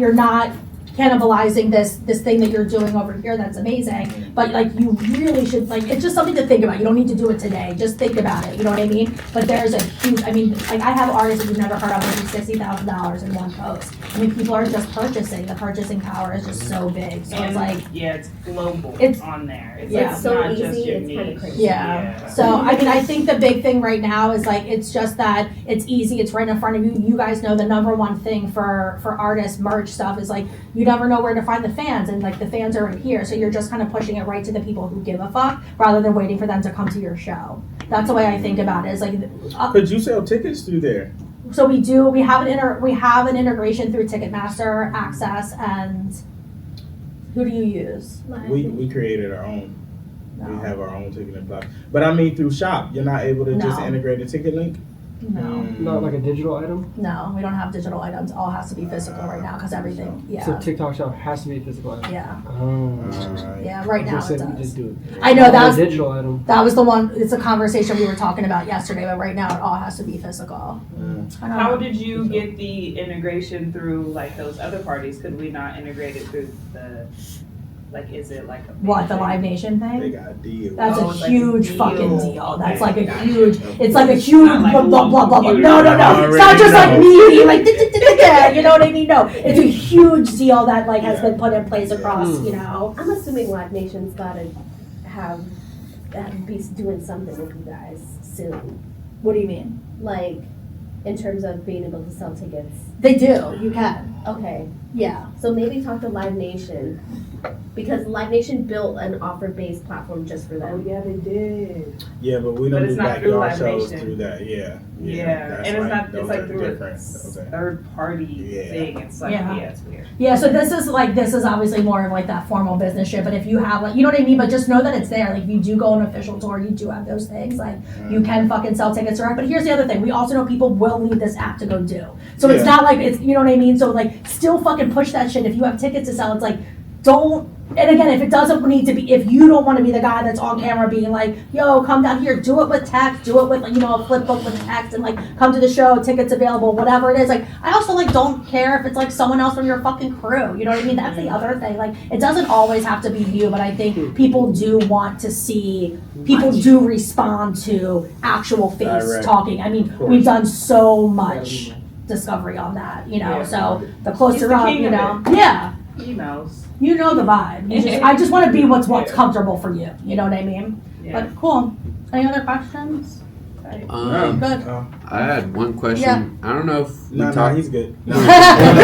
cannibalizing this thing that you're doing over here that's amazing, but like you really should, like it's just something to think about. You don't need to do it today, just think about it, you know what I mean? But there's a huge, like I have artists that you've never heard of making $60,000 in one post. I mean, people are just purchasing, the purchasing power is just so big, so it's like, it's global It's- on there. It's, yeah. it's so not easy, just your it's kinda niche. crazy. yeah. So I mean, I think the big thing right now is like, it's just that it's easy, it's right in front of you. You guys know the number one thing for artists merch stuff is like, you never know where to find the fans, and like the fans are right here, so you're just kind of pushing it right to the people who give a fuck rather than waiting for them to come to your show. That's the way I think about it. Is like, Could you sell tickets through there? so we have an integration through Ticketmaster, Access, and who do you use? We created our own. No. We have our own ticketing platform. But I mean through Shop, you're not able to just No. integrate a ticket link? No, Not like a digital item? no, we don't have digital items. All has to be physical right now because everything. So Yeah, TikTok Shop has to be a physical item? yeah, Oh. Alright. yeah. Right now it we does. just do it. I know Not a that digital item. was the one. It's a conversation we were talking about yesterday, but right now it all has to be physical. I don't How know. did you get the integration through like those other parties? Could we not integrate it through is it like a big What the thing? Live Nation They thing? got a deal. That's Oh, a it's like a huge deal. fucking deal. That's like a Okay, huge. gotcha. It's like a huge not like blah blah blah blah blah. you No, no, no. It's not already just like know. me. Like you know what I mean? No, it's a huge deal that like has been put in place across. You know. I'm assuming Live Nation's gotta be doing something with you guys soon. What do you mean? Like, in terms of being able to sell tickets. They do. You can. Okay, Yeah. so maybe talk to Live Nation, because Live Nation built an offer-based platform just for Oh them. yeah, they did. Yeah, but we But don't it's do not through backyard Live shows Nation. through that. Yeah. Yeah, That's and it's not. those It's like are through a different. Okay. third party Yeah. thing. It's like Yeah. it's weird. Yeah, so this is obviously more of like that formal business shit, but if you have like, you know what I mean, but just know that it's there. Like if you do go on an official tour, you do have those things, like you can fucking sell tickets direct. But here's the other thing, we also know people will leave this app to go do. So it's Yeah. not like it's, you know what I mean? So like still fucking push that shit. If you have tickets to sell, it's like, don't, and again, if it doesn't need to be, if you don't want to be the guy that's on camera being like, yo, come down here, do it with text, do it with, like, a flip book with text, and like, come to the show, tickets available, whatever it is. Like, I also like don't care if it's like someone else from your fucking crew. You know what I mean? That's the other thing. Like, it doesn't always have to be you, but I think people do want to see, people do respond to actual face Direct. talking. I mean, course. we've done so much discovery on that, Yeah. so the He's closer the up, king of yeah. Emails. You know the vibe. I just want to be what's comfortable for you. You know what I mean? Yeah. But cool. Any other questions? Good. I had one question. Yeah. I don't know if we No, talked. he's good. I don't know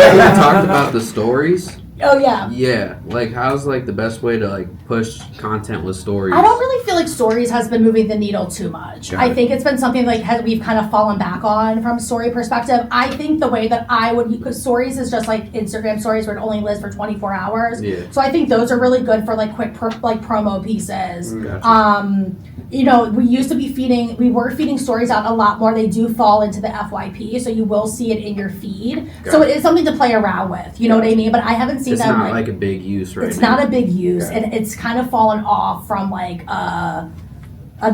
if we talked about the stories. Oh, yeah. Yeah, like how's like the best way to like push content with stories? I don't really feel like stories has been moving the needle too much. Got I it. think it's been something like we've kind of fallen back on from a story perspective. I think the way that I would, because stories is just like Instagram stories where it only lives for 24 hours. Yeah. So I think those are really good for like quick like promo pieces. Gotcha. You know, we were feeding stories out a lot more. They do fall into the FYP, so you will see it in your feed. So it is something to play around with, you know what I mean? But I haven't seen It's them not like a big use right it's now. not a big use, and it's kind of fallen off from like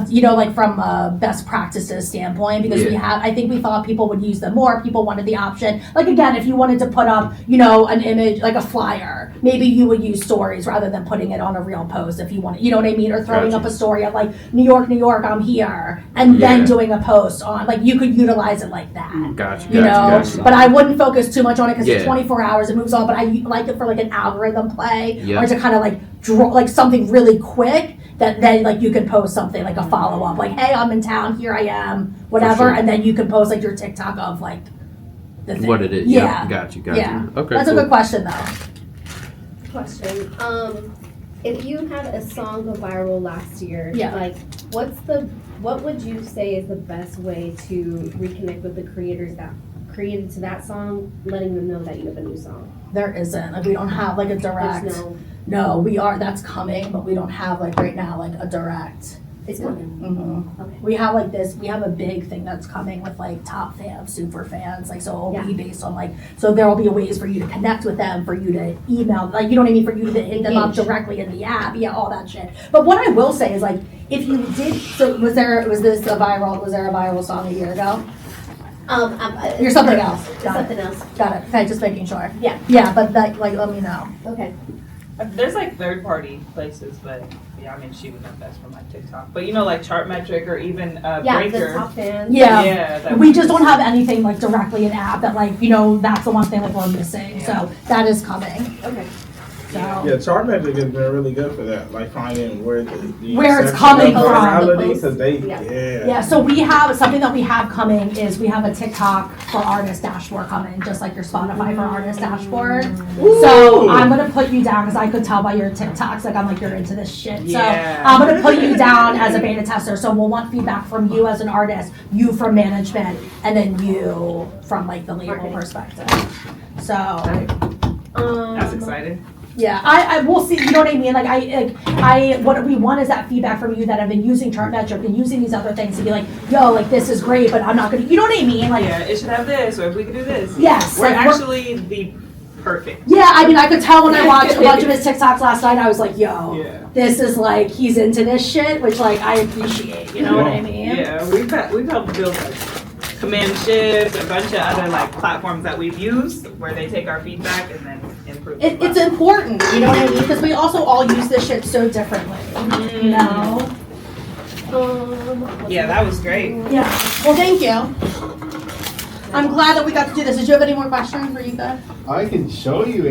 you know, like from a best practices standpoint, because I think we thought people would use them more. People wanted the option, like again, if you wanted to put up, you know, an image like a flyer, maybe you would use stories rather than putting it on a real post if you want, you know what I mean, or throwing up a story of like New York, I'm here, and then doing a post on, like you could utilize it like that. Gotcha. You know, but I wouldn't focus too much on it because it's 24 hours, it moves on. But I like it for like an algorithm play, or to kind of like draw like something really quick that then like you could post something like a follow up, like hey, I'm in town, here I am, whatever, and then you can post like your TikTok of like the thing. What it is. Yeah. Got you. Yeah. Okay. That's a good question though. Question. If you had a song go viral last year, Yeah. like what would you say is the best way to reconnect with the creators that created to that song, letting them know that you have a new song? There isn't, like we don't have like a direct. There's No, that's coming, but we don't have like right now like a direct. it's coming. Mm-hmm. Okay. We have like this. We have a big thing that's coming with like top fans, super fans. Like so, it'll be based on like so there will be ways for you to connect with them, for you to email, like you know what I mean, for you to hit them up directly in the app, all that shit. But what I will say is like if you did, so was there a viral song a year ago? You're something else. Got Something else. Got it. Okay, just making sure. Yeah. Yeah, but like let me know. Okay. There's like third-party places, but yeah, I mean, she would know best from like TikTok. But you know, like Chartmetric or even Yeah, Breaker. the top fans. Yeah, we just don't have anything like directly in app that like, you know, that's the one thing like we're missing. So that is coming. Okay. So Yeah, Chartmetric has been really good for that, like finding where Where it's coming from. Because yeah, so we have something that we have coming is we have a TikTok for artist dashboard coming, just like your Spotify for artist dashboard. So I'm gonna put you down because I could tell by your TikToks, like I'm like you're into this shit. So I'm gonna put you down as a beta tester. So we'll want feedback from you as an artist, you from management, and then you from like the label perspective. So That's exciting. yeah, I will see. You know what I mean? Like I what we want is that feedback from you that have been using Chartmetric and using these other things to be like, yo, like this is great, but I'm not gonna. You know what I mean? Like Yeah, it should have this, or if we could do this. Yes, We're like, actually the perfect. yeah, I mean, I could tell when I watched a bunch of his TikToks last night. I was like, yo, this is like he's into this shit, which like I appreciate. You know what I mean? Yeah, we've helped build like Command Shift, a bunch of other like platforms that we've used where they take our feedback and then improve. It's important. You know what I mean? Because we also all use this shit so differently. You know? Yeah, that was great. Yeah. Well, thank you. I'm glad that we got to do this. Did you have any more questions? Were you good? I can show you